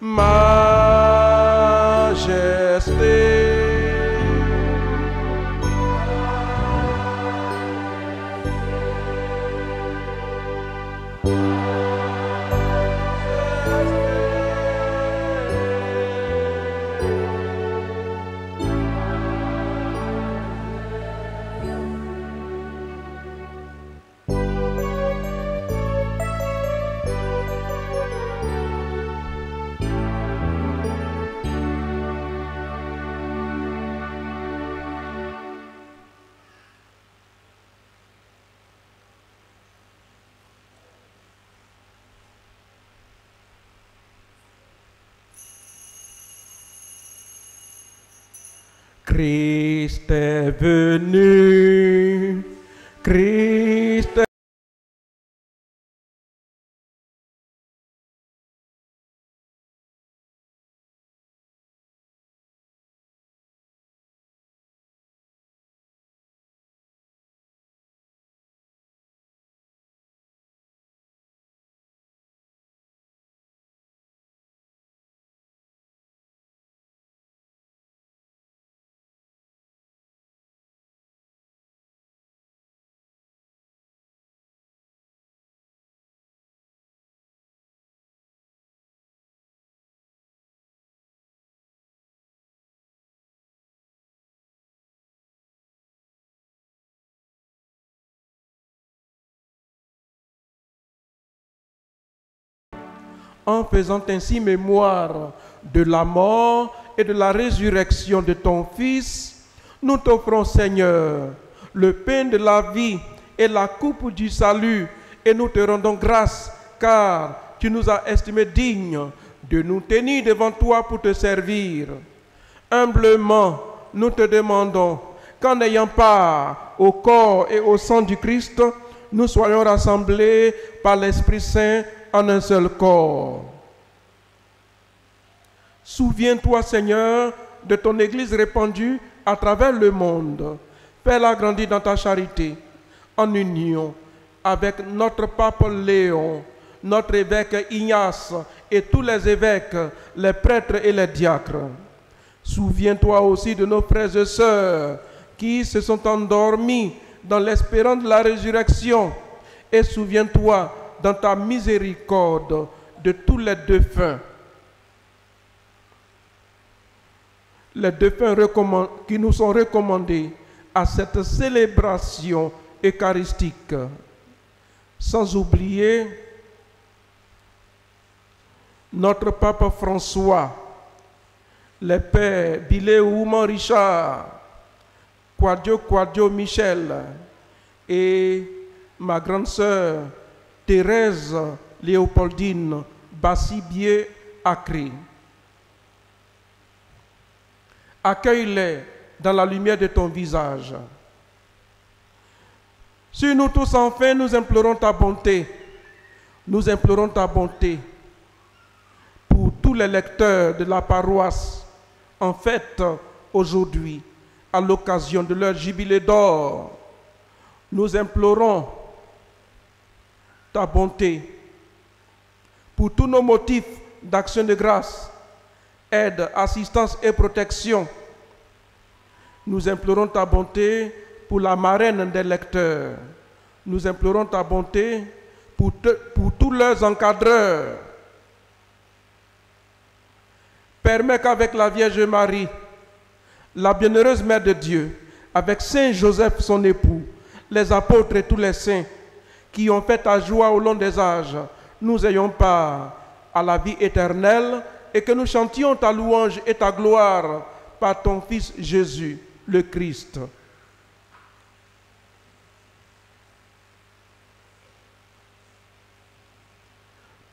majesté. Christ est venu, Christ est en faisant ainsi mémoire de la mort et de la résurrection de ton Fils, nous t'offrons, Seigneur, le pain de la vie et la coupe du salut, et nous te rendons grâce, car tu nous as estimés dignes de nous tenir devant toi pour te servir. Humblement, nous te demandons qu'en ayant part au corps et au sang du Christ, nous soyons rassemblés par l'Esprit Saint en un seul corps. Souviens-toi, Seigneur, de ton Église répandue à travers le monde. Fais-la grandir dans ta charité, en union avec notre pape Léon, notre évêque Ignace et tous les évêques, les prêtres et les diacres. Souviens-toi aussi de nos frères et sœurs qui se sont endormis dans l'espérance de la résurrection. Et souviens-toi dans ta miséricorde de tous les défunts. Les défunts qui nous sont recommandés à cette célébration eucharistique. Sans oublier notre pape François, les pères Biléouman Richard, Quadio Michel et ma grande sœur Thérèse Léopoldine Bassibier Acri. Accueille-les dans la lumière de ton visage. Sur nous tous, enfin, nous implorons ta bonté. Nous implorons ta bonté pour tous les lecteurs de la paroisse en fête aujourd'hui, à l'occasion de leur jubilé d'or. Nous implorons ta bonté pour tous nos motifs d'action de grâce, aide, assistance et protection. Nous implorons ta bonté pour la marraine des lecteurs. Nous implorons ta bonté pour tous leurs encadreurs. Permets qu'avec la Vierge Marie, la bienheureuse Mère de Dieu, avec Saint Joseph son époux, les apôtres et tous les saints qui ont fait ta joie au long des âges, nous ayons part à la vie éternelle et que nous chantions ta louange et ta gloire par ton Fils Jésus, le Christ.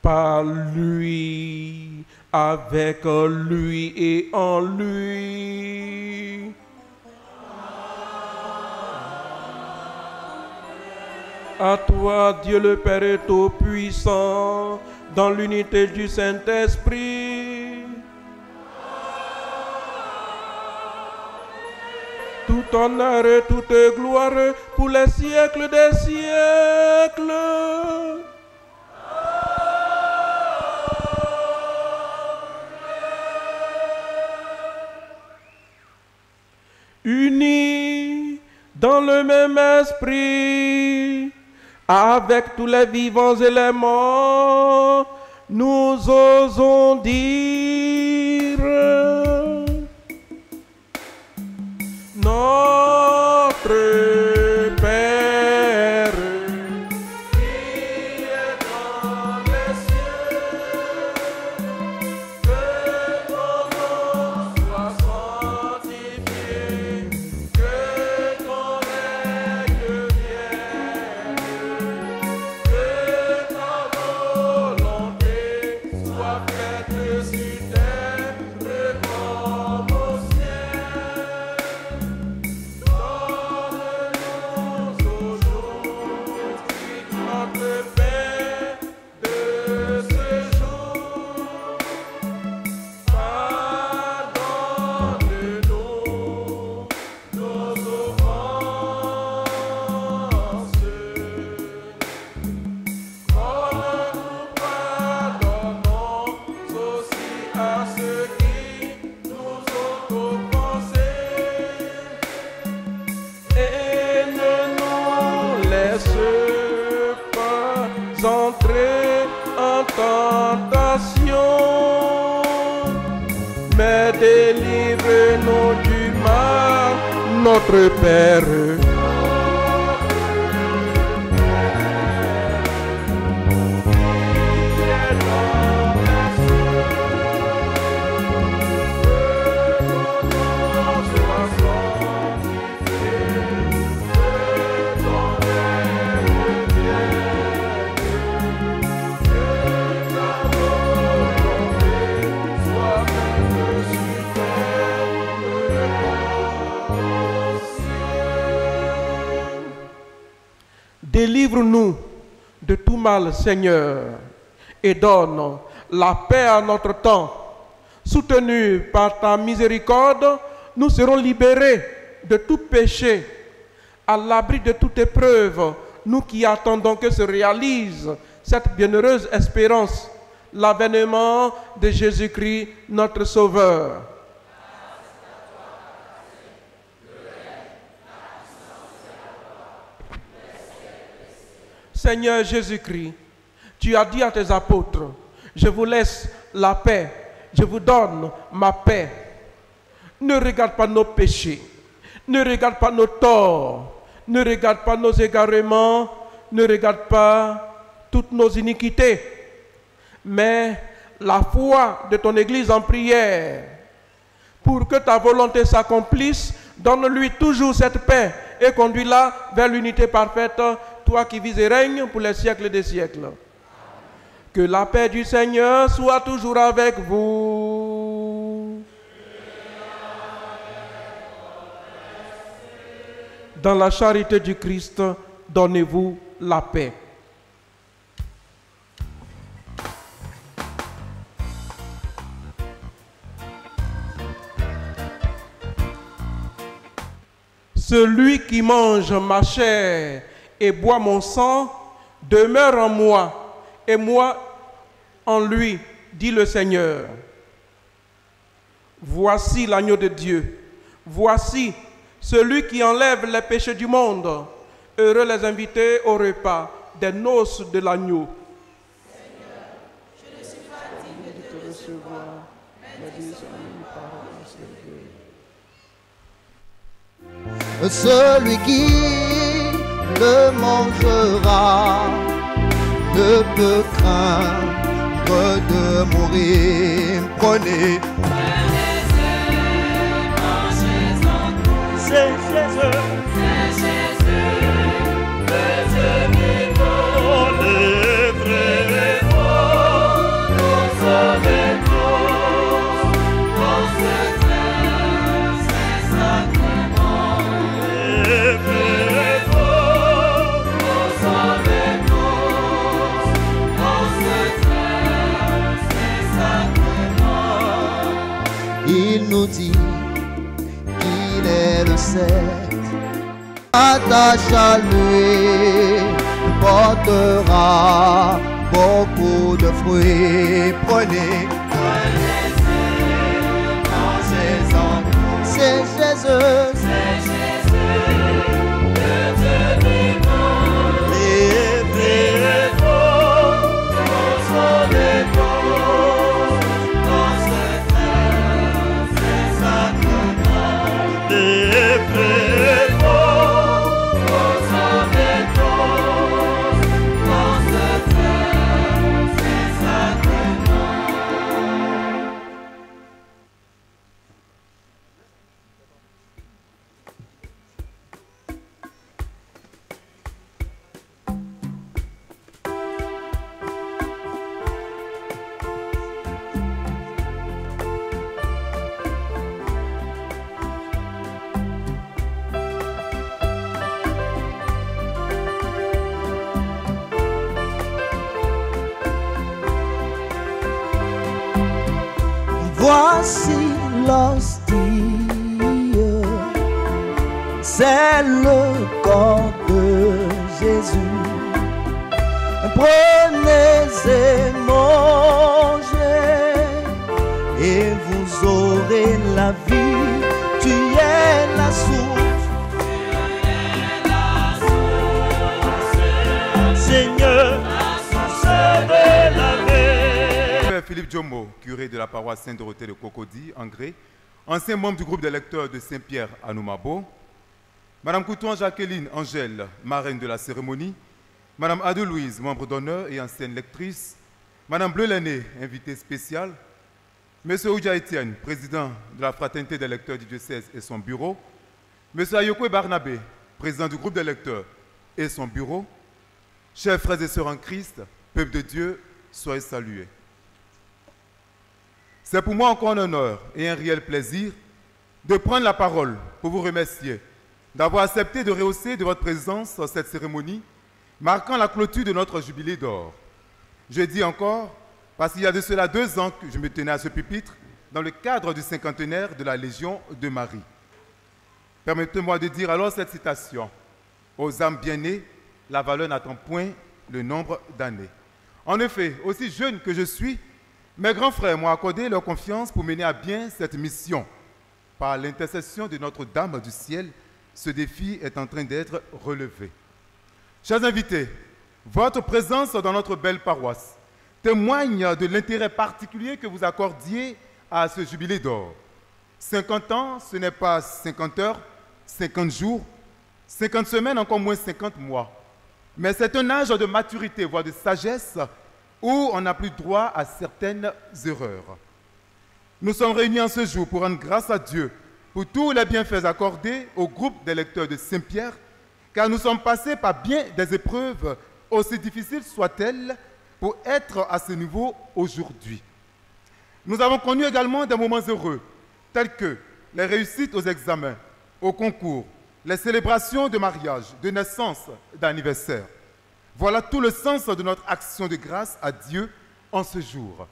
Par lui, avec lui et en lui. À toi, Dieu le Père Tout-Puissant, dans l'unité du Saint-Esprit, tout honneur et toute gloire pour les siècles des siècles. Unis dans le même esprit, avec tous les vivants et les morts, nous osons dire notre Père qui est dans les cieux, que ton nom soit sanctifié, que ton règne vienne, que ta volonté soit faite sur terre comme au ciel. Donne-nous aujourd'hui notre pain de ce jour. Pardonne-nous nos offenses, comme nous pardonnons aussi à ceux qui nous ont offensés. Et ne nous laisse pas entrer en tentation, mais délivre-nous du mal, notre Père. Qui est dans Délivre-nous de tout mal, Seigneur, et donne la paix à notre temps. Soutenus par ta miséricorde, nous serons libérés de tout péché, à l'abri de toute épreuve, nous qui attendons que se réalise cette bienheureuse espérance, l'avènement de Jésus-Christ, notre Sauveur. Seigneur Jésus-Christ, tu as dit à tes apôtres, je vous laisse la paix, je vous donne ma paix. Ne regarde pas nos péchés, ne regarde pas nos torts, ne regarde pas nos égarements, ne regarde pas toutes nos iniquités, mais la foi de ton Église en prière. Pour que ta volonté s'accomplisse, donne-lui toujours cette paix et conduis-la vers l'unité parfaite, toi qui vis et règnes pour les siècles des siècles. Que la paix du Seigneur soit toujours avec vous. Dans la charité du Christ, donnez-vous la paix. Celui qui mange ma chair et boit mon sang demeure en moi, et moi en lui, dit le Seigneur. Voici l'agneau de Dieu. Voici celui qui enlève les péchés du monde. Heureux les invités au repas des noces de l'agneau. Seigneur, je ne suis pas digne de te recevoir, mais dis une parole en servir. Celui qui le mangera ne peut craindre de mourir. Prenez, mangez-en tous. c'est Jésus, C'est Jésus, le Dieu vivant. Les vrais faux, nous sommes tous dans ce frère, c'est sacrement. Les vrais faux, nous sommes tous dans ce frère, c'est sacrement. il nous dit qu'il est le cèdre. Attache à lui, portera beaucoup de fruits. Prenez, mangez-en tous. C'est Jésus, C'est Jésus, le Dieu vivant. les vrais Faux, nous sommes tous dans ce frère, c'est sacrement. Les vrais faux, nous sommes tous dans ce frère, c'est sacrement. Voici l'hostie, c'est le corps de Jésus. Prenez et mangez, et vous aurez la vie. Tu es la source, Seigneur, La source de la vie. Père Philippe Djomo, curé de la paroisse Sainte-Dorothée de Cocody, en Gré, ancien membre du groupe des lecteurs de Saint-Pierre à Noumabo, Madame Coutouan Jacqueline Angèle, marraine de la cérémonie, Madame Ade-Louise, membre d'honneur et ancienne lectrice, Madame Bleu-Lenné, invitée spéciale, Monsieur Oudja Etienne, président de la fraternité des lecteurs du diocèse et son bureau, Monsieur Ayokwe Barnabé, président du groupe des lecteurs et son bureau, chers frères et sœurs en Christ, peuple de Dieu, soyez salués. C'est pour moi encore un honneur et un réel plaisir de prendre la parole pour vous remercier d'avoir accepté de rehausser de votre présence cette cérémonie marquant la clôture de notre jubilé d'or. Je dis encore, parce qu'il y a de cela 2 ans que je me tenais à ce pupitre, dans le cadre du cinquantenaire de la Légion de Marie. Permettez-moi de dire alors cette citation. Aux âmes bien-nées, la valeur n'attend point le nombre d'années. En effet, aussi jeune que je suis, mes grands frères m'ont accordé leur confiance pour mener à bien cette mission. Par l'intercession de Notre-Dame du ciel, ce défi est en train d'être relevé. Chers invités, votre présence dans notre belle paroisse témoigne de l'intérêt particulier que vous accordiez à ce jubilé d'or. 50 ans, ce n'est pas 50 heures, 50 jours, 50 semaines, encore moins 50 mois. Mais c'est un âge de maturité, voire de sagesse, où on n'a plus droit à certaines erreurs. Nous sommes réunis en ce jour pour rendre grâce à Dieu pour tous les bienfaits accordés au groupe des lecteurs de Saint-Pierre, car nous sommes passés par bien des épreuves, aussi difficiles soient-elles, pour être à ce niveau aujourd'hui. Nous avons connu également des moments heureux, tels que les réussites aux examens, aux concours, les célébrations de mariage, de naissance, d'anniversaire. Voilà tout le sens de notre action de grâce à Dieu en ce jour.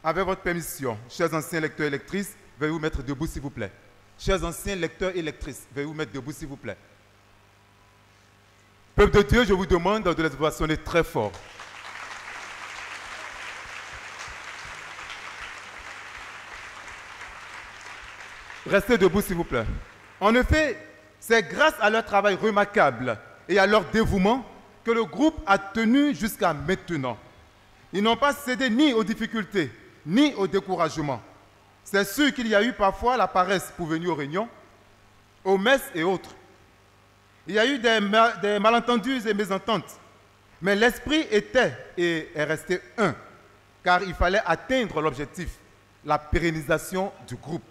Avec votre permission, chers anciens lecteurs et lectrices, veuillez vous mettre debout s'il vous plaît. Chers anciens lecteurs et lectrices, veuillez vous mettre debout s'il vous plaît. Peuple de Dieu, je vous demande de les ovationner très fort. Restez debout s'il vous plaît. En effet, c'est grâce à leur travail remarquable et à leur dévouement que le groupe a tenu jusqu'à maintenant. Ils n'ont pas cédé ni aux difficultés, ni au découragement. C'est sûr qu'il y a eu parfois la paresse pour venir aux réunions, aux messes et autres. Il y a eu des malentendus et mésententes. Mais l'esprit était et est resté un, car il fallait atteindre l'objectif, la pérennisation du groupe.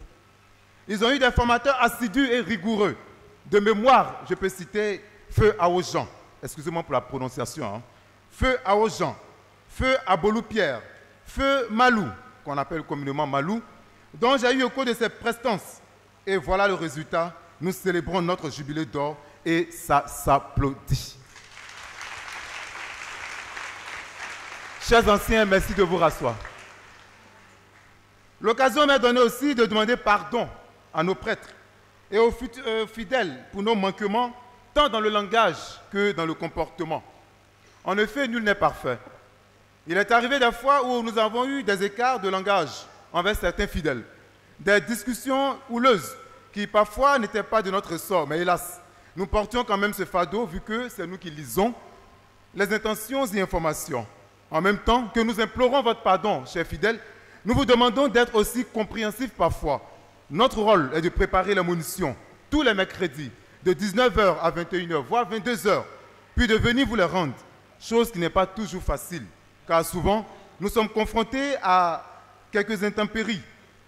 Ils ont eu des formateurs assidus et rigoureux. De mémoire, je peux citer Feu Aojan, excusez-moi pour la prononciation, hein. Feu Aojan, Feu Abolou-Pierre, Feu Malou, qu'on appelle communément Malou, dont j'ai eu au cours de ces prestances. Et voilà le résultat. Nous célébrons notre jubilé d'or et ça s'applaudit. Chers anciens, merci de vous rasseoir. L'occasion m'est donnée aussi de demander pardon à nos prêtres et aux fidèles pour nos manquements, tant dans le langage que dans le comportement. En effet, nul n'est parfait. Il est arrivé des fois où nous avons eu des écarts de langage envers certains fidèles, des discussions houleuses qui parfois n'étaient pas de notre ressort, mais hélas, nous portions quand même ce fardeau vu que c'est nous qui lisons les intentions et informations. En même temps que nous implorons votre pardon, chers fidèles, nous vous demandons d'être aussi compréhensifs parfois. Notre rôle est de préparer la munition tous les mercredis, de 19h à 21h, voire 22h, puis de venir vous les rendre, chose qui n'est pas toujours facile, car souvent, nous sommes confrontés à quelques intempéries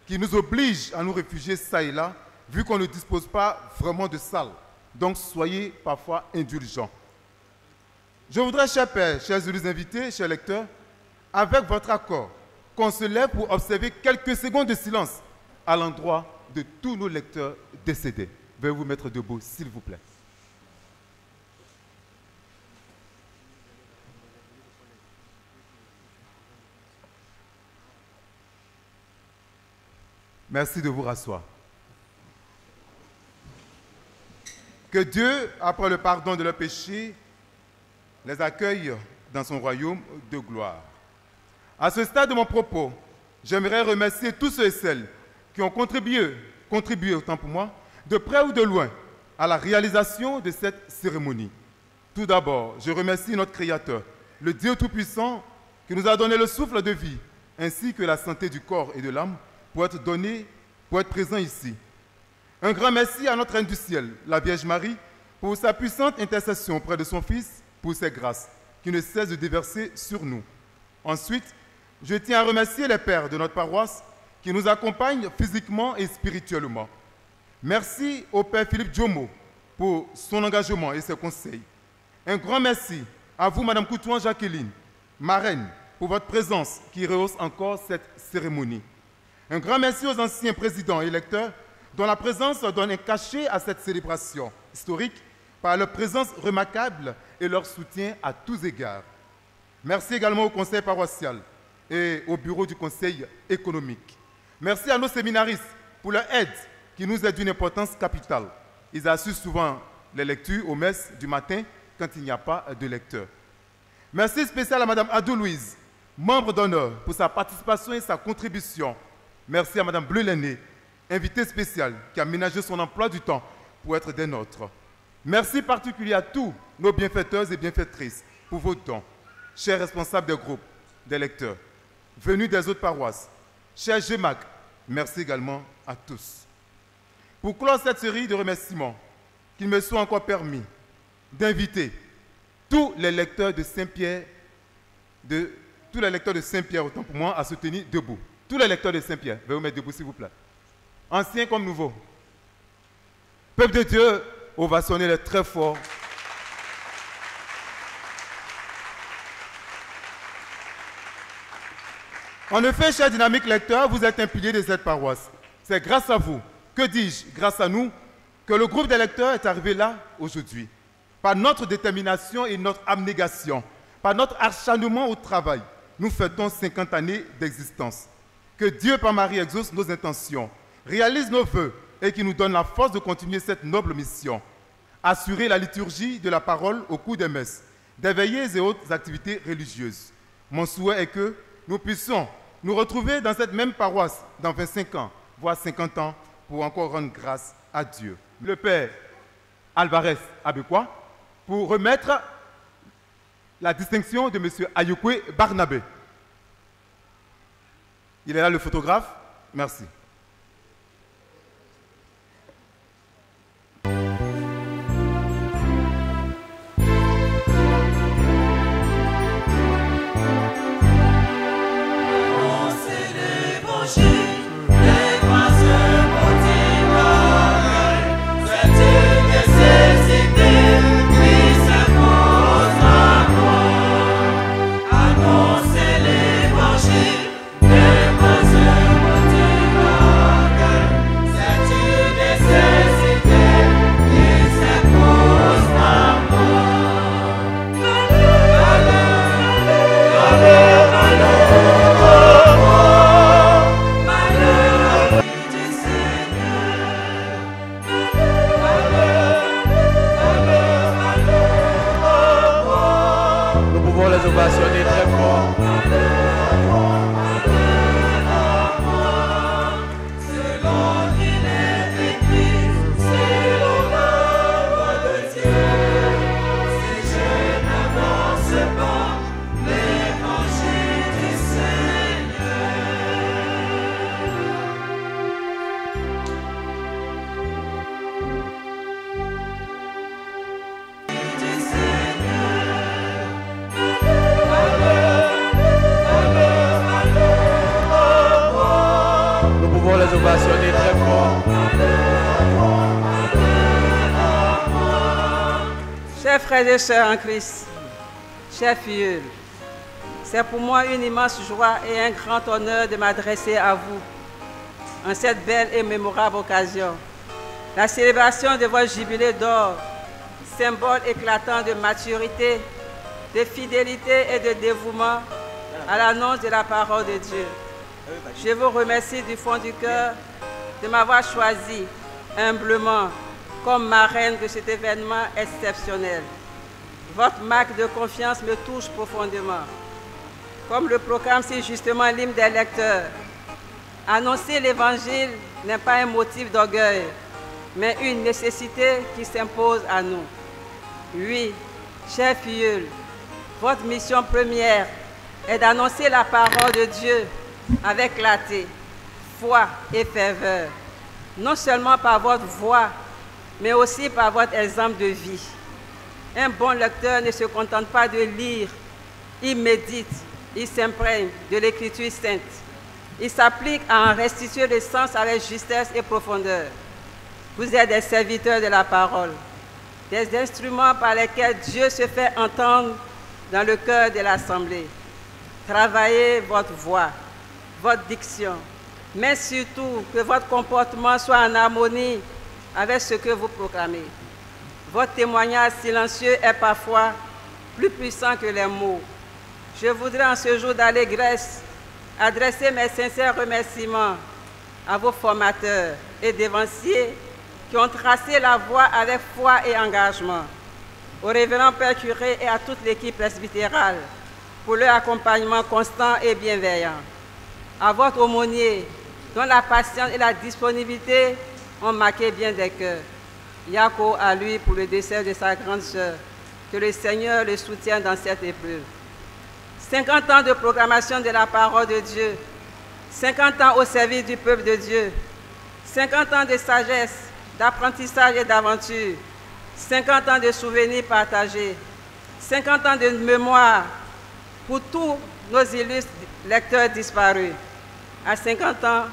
qui nous obligent à nous réfugier ça et là, vu qu'on ne dispose pas vraiment de salle. Donc, soyez parfois indulgents. Je voudrais, chers pères, chers invités, chers lecteurs, avec votre accord, qu'on se lève pour observer quelques secondes de silence à l'endroit de tous nos lecteurs décédés. Veuillez vous mettre debout, s'il vous plaît. Merci de vous rasseoir. Que Dieu, après le pardon de leurs péchés, les accueille dans son royaume de gloire. À ce stade de mon propos, j'aimerais remercier tous ceux et celles qui ont contribué autant pour moi, de près ou de loin, à la réalisation de cette cérémonie. Tout d'abord, je remercie notre Créateur, le Dieu Tout-Puissant, qui nous a donné le souffle de vie, ainsi que la santé du corps et de l'âme, pour être présent ici. Un grand merci à notre Reine du Ciel, la Vierge Marie, pour sa puissante intercession auprès de son Fils, pour ses grâces, qui ne cessent de déverser sur nous. Ensuite, je tiens à remercier les pères de notre paroisse qui nous accompagnent physiquement et spirituellement. Merci au Père Philippe Djomo pour son engagement et ses conseils. Un grand merci à vous, Madame Coutouan Jacqueline, marraine, pour votre présence qui rehausse encore cette cérémonie. Un grand merci aux anciens présidents et électeurs dont la présence donne un cachet à cette célébration historique par leur présence remarquable et leur soutien à tous égards. Merci également au conseil paroissial et au bureau du conseil économique. Merci à nos séminaristes pour leur aide qui nous est d'une importance capitale. Ils assurent souvent les lectures aux messes du matin quand il n'y a pas de lecteur. Merci spécial à Mme Adou-Louise, membre d'honneur, pour sa participation et sa contribution. Merci à Mme Bleu-Lenné, invitée spéciale, qui a ménagé son emploi du temps pour être des nôtres. Merci particulier à tous nos bienfaiteurs et bienfaitrices pour vos dons. Chers responsables des groupes, des lecteurs, venus des autres paroisses, chers GEMAC, merci également à tous. Pour clore cette série de remerciements, qu'il me soit encore permis d'inviter tous les lecteurs de Saint-Pierre, autant pour moi, à se tenir debout. Tous les lecteurs de Saint-Pierre, veuillez vous mettre debout s'il vous plaît. Anciens comme nouveaux. Peuple de Dieu, ovationnez-les très fort. En effet, chers dynamiques lecteurs, vous êtes un pilier de cette paroisse. C'est grâce à vous, que dis-je, grâce à nous, que le groupe des lecteurs est arrivé là aujourd'hui. Par notre détermination et notre abnégation, par notre acharnement au travail, nous fêtons 50 années d'existence. Que Dieu, par Marie, exauce nos intentions, réalise nos vœux et qu'il nous donne la force de continuer cette noble mission. Assurer la liturgie de la parole au cours des messes, des veillées et autres activités religieuses. Mon souhait est que nous puissions nous retrouver dans cette même paroisse dans 25 ans, voire 50 ans, pour encore rendre grâce à Dieu. Le Père Alvarez Abekwa, pour remettre la distinction de M. Ayokwe Barnabé. Il est là le photographe. Merci. Chers frères et sœurs en Christ, chers filles, c'est pour moi une immense joie et un grand honneur de m'adresser à vous en cette belle et mémorable occasion. La célébration de votre jubilé d'or, symbole éclatant de maturité, de fidélité et de dévouement à l'annonce de la parole de Dieu. Je vous remercie du fond du cœur de m'avoir choisi humblement comme marraine de cet événement exceptionnel. Votre marque de confiance me touche profondément. Comme le proclame si justement l'hymne des lecteurs, annoncer l'Évangile n'est pas un motif d'orgueil, mais une nécessité qui s'impose à nous. Oui, chers filles, votre mission première est d'annoncer la parole de Dieu avec clarté, foi et ferveur, non seulement par votre voix, mais aussi par votre exemple de vie. Un bon lecteur ne se contente pas de lire, il médite, il s'imprègne de l'Écriture sainte. Il s'applique à en restituer le sens avec justesse et profondeur. Vous êtes des serviteurs de la parole, des instruments par lesquels Dieu se fait entendre dans le cœur de l'Assemblée. Travaillez votre voix, votre diction, mais surtout que votre comportement soit en harmonie avec ce que vous proclamez. Votre témoignage silencieux est parfois plus puissant que les mots. Je voudrais en ce jour d'allégresse adresser mes sincères remerciements à vos formateurs et dévanciers qui ont tracé la voie avec foi et engagement, au révérend Père Curé et à toute l'équipe presbytérale pour leur accompagnement constant et bienveillant, à votre aumônier dont la patience et la disponibilité ont marqué bien des cœurs, Yako à lui pour le décès de sa grande sœur, que le Seigneur le soutienne dans cette épreuve. 50 ans de proclamation de la parole de Dieu, 50 ans au service du peuple de Dieu, 50 ans de sagesse, d'apprentissage et d'aventure, 50 ans de souvenirs partagés, 50 ans de mémoire pour tous nos illustres lecteurs disparus. À 50 ans,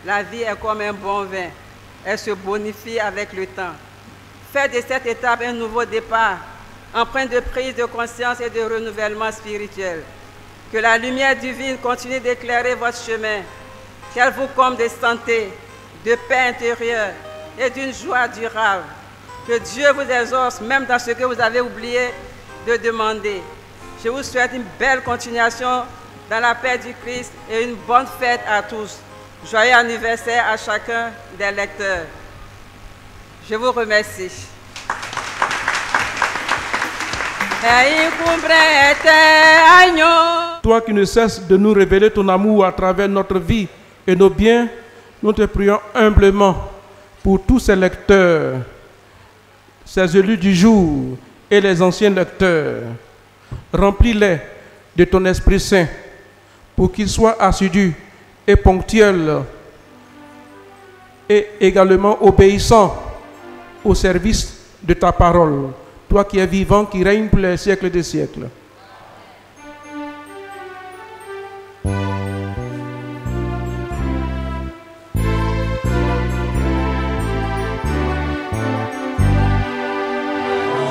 la vie est comme un bon vin, elle se bonifie avec le temps. Faites de cette étape un nouveau départ, empreint de prise de conscience et de renouvellement spirituel. Que la lumière divine continue d'éclairer votre chemin, qu'elle vous comble de santé, de paix intérieure et d'une joie durable. Que Dieu vous exauce, même dans ce que vous avez oublié de demander. Je vous souhaite une belle continuation dans la paix du Christ et une bonne fête à tous. Joyeux anniversaire à chacun des lecteurs. Je vous remercie. Toi qui ne cesses de nous révéler ton amour à travers notre vie et nos biens, nous te prions humblement pour tous ces lecteurs, ces élus du jour et les anciens lecteurs. Remplis-les de ton Esprit Saint pour qu'ils soient assidus et ponctuels et également obéissants au service de ta parole. Toi qui es vivant, qui règne pour les siècles des siècles.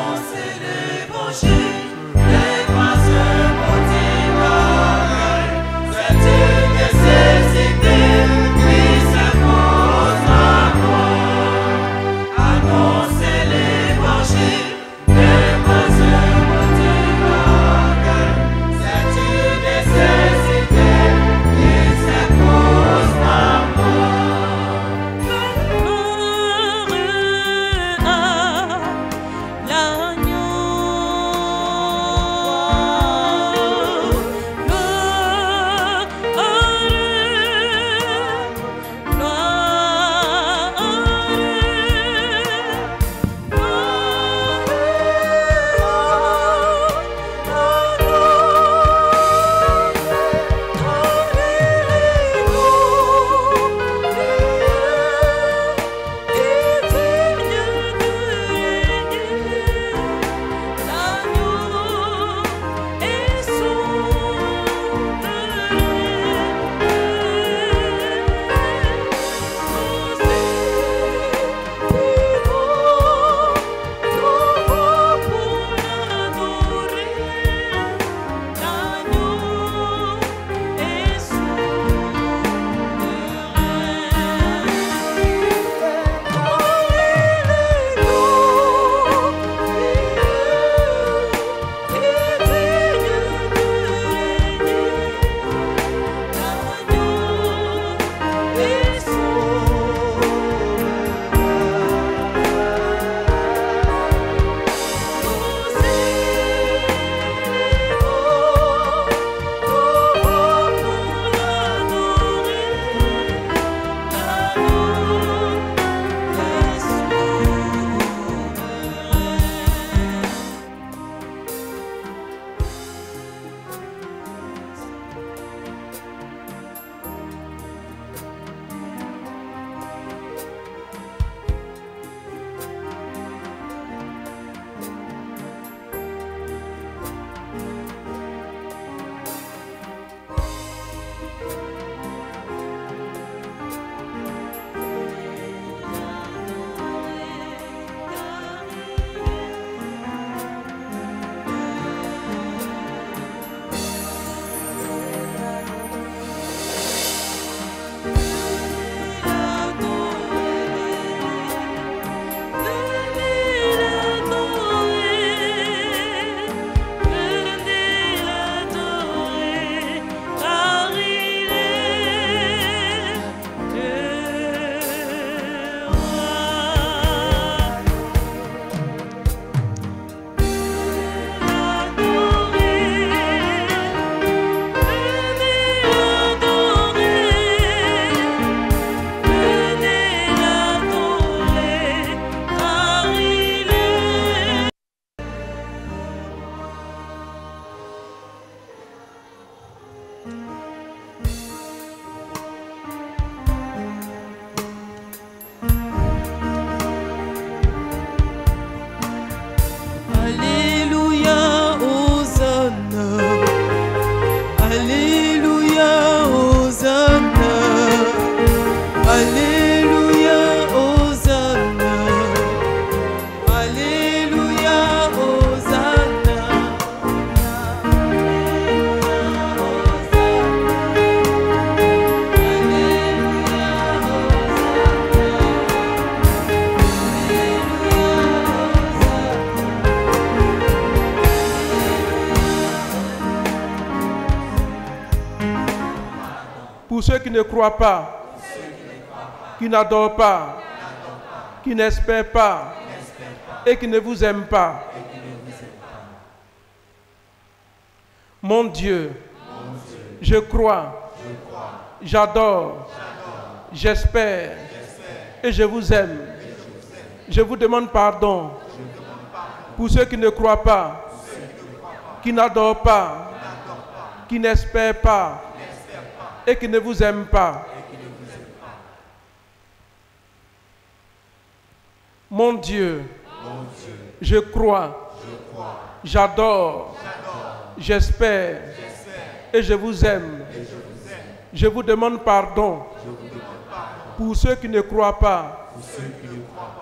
Annoncer l'évangile, Pour ceux qui ne croient pas, qui n'adorent pas, qui n'espèrent pas et qui ne vous aiment pas. Mon Dieu, je crois, j'adore, j'espère et je vous aime. Je vous demande pardon pour ceux qui ne croient pas, qui n'adorent pas, qui n'espèrent pas et qui ne vous aiment pas. Mon Dieu, je crois, j'adore, j'espère et je vous aime. Je vous demande pardon pour ceux qui ne croient pas,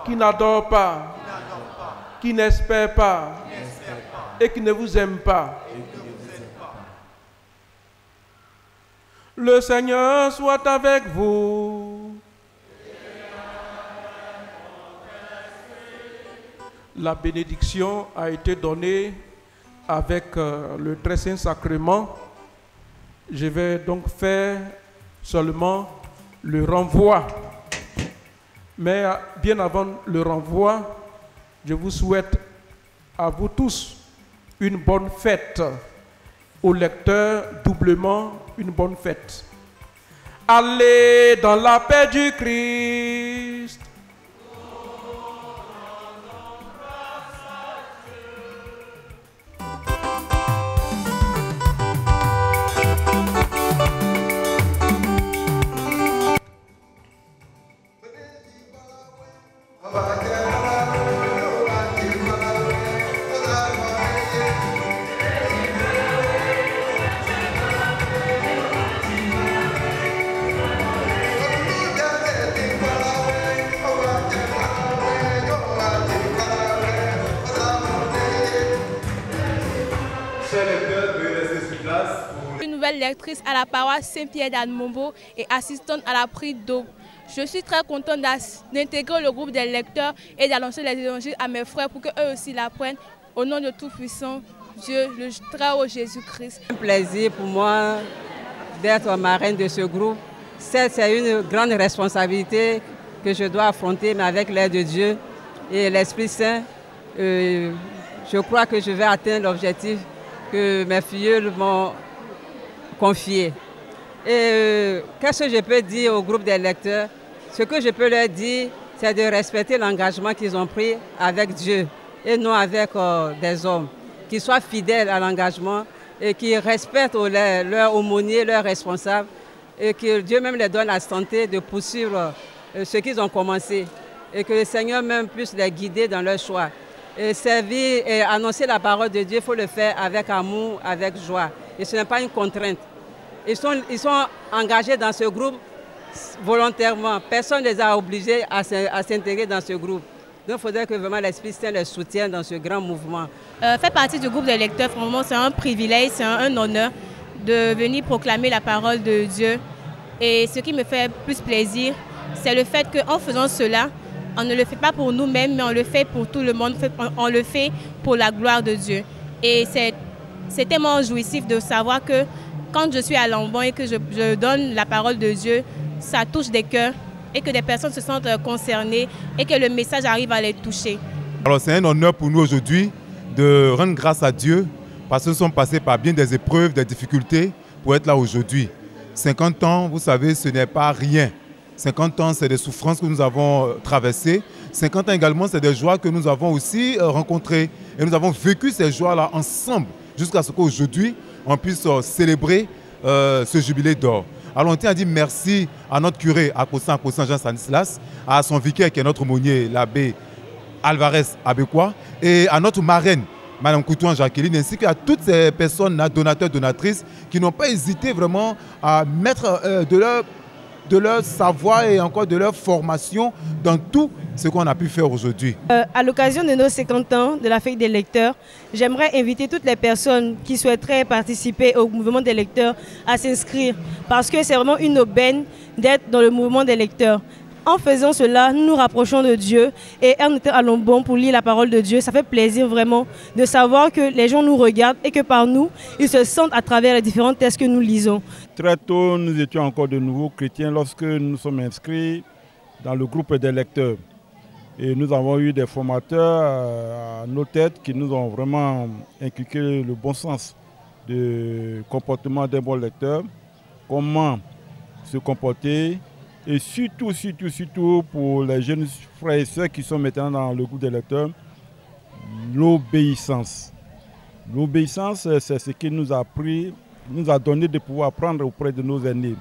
qui n'adorent pas, qui n'espèrent pas et qui ne vous aiment pas. Le Seigneur soit avec vous. La bénédiction a été donnée avec le très saint sacrement. Je vais donc faire seulement le renvoi. Mais bien avant le renvoi, je vous souhaite à vous tous une bonne fête. Aux lecteurs, doublement une bonne fête. Allez dans la paix du Christ. Lectrice à la paroisse Saint-Pierre d'Admombo et assistante à la prière d'aube. Je suis très contente d'intégrer le groupe des lecteurs et d'annoncer les évangiles à mes frères pour qu'eux aussi l'apprennent au nom de Tout-Puissant Dieu, le très haut Jésus-Christ. C'est un plaisir pour moi d'être marraine de ce groupe. C'est une grande responsabilité que je dois affronter, mais avec l'aide de Dieu et l'Esprit Saint, je crois que je vais atteindre l'objectif que mes filles m'ont confié. Et qu'est-ce que je peux dire au groupe des lecteurs? Ce que je peux leur dire, c'est de respecter l'engagement qu'ils ont pris avec Dieu et non avec des hommes. Qu'ils soient fidèles à l'engagement et qu'ils respectent leurs aumôniers, leurs responsables et que Dieu même les donne la santé de poursuivre ce qu'ils ont commencé et que le Seigneur même puisse les guider dans leur choix. Et servir et annoncer la parole de Dieu, il faut le faire avec amour, avec joie. Et ce n'est pas une contrainte. Ils sont engagés dans ce groupe volontairement. Personne ne les a obligés à s'intégrer dans ce groupe. Donc il faudrait que vraiment l'Esprit Saint les soutienne dans ce grand mouvement. Faire partie du groupe des lecteurs, vraiment, c'est un privilège, c'est un honneur de venir proclamer la parole de Dieu. Et ce qui me fait plus plaisir, c'est le fait qu'en faisant cela, on ne le fait pas pour nous-mêmes, mais on le fait pour tout le monde, on le fait pour la gloire de Dieu. Et c'est tellement jouissif de savoir que quand je suis à Lambon et que je donne la parole de Dieu, ça touche des cœurs et que des personnes se sentent concernées et que le message arrive à les toucher. Alors c'est un honneur pour nous aujourd'hui de rendre grâce à Dieu parce que nous sommes passés par bien des épreuves, des difficultés pour être là aujourd'hui. 50 ans, vous savez, ce n'est pas rien. 50 ans, c'est des souffrances que nous avons traversées. 50 ans également, c'est des joies que nous avons aussi rencontrées. Et nous avons vécu ces joies-là ensemble jusqu'à ce qu'aujourd'hui, on puisse célébrer ce jubilé d'or. Alors on tient à dire merci à notre curé, à Cossan Jean Stanislas, à son vicaire qui est notre aumônier, l'abbé Alvarez Abekwa, et à notre marraine, Madame Coutouan Jacqueline, ainsi qu'à toutes ces personnes, donateurs, donatrices, qui n'ont pas hésité vraiment à mettre de leur savoir et encore de leur formation dans tout ce qu'on a pu faire aujourd'hui. À l'occasion de nos 50 ans de la fête des lecteurs, j'aimerais inviter toutes les personnes qui souhaiteraient participer au mouvement des lecteurs à s'inscrire parce que c'est vraiment une aubaine d'être dans le mouvement des lecteurs. En faisant cela, nous nous rapprochons de Dieu et en étant à bon pour lire la parole de Dieu, ça fait plaisir vraiment de savoir que les gens nous regardent et que par nous, ils se sentent à travers les différents textes que nous lisons. Très tôt, nous étions encore de nouveaux chrétiens lorsque nous sommes inscrits dans le groupe des lecteurs. Et nous avons eu des formateurs à nos têtes qui nous ont vraiment inculqué le bon sens de comportement d'un bon lecteur, comment se comporter et surtout pour les jeunes frères et sœurs qui sont maintenant dans le groupe des lecteurs, l'obéissance. L'obéissance, c'est ce qui nous a donné de pouvoir apprendre auprès de nos aînés.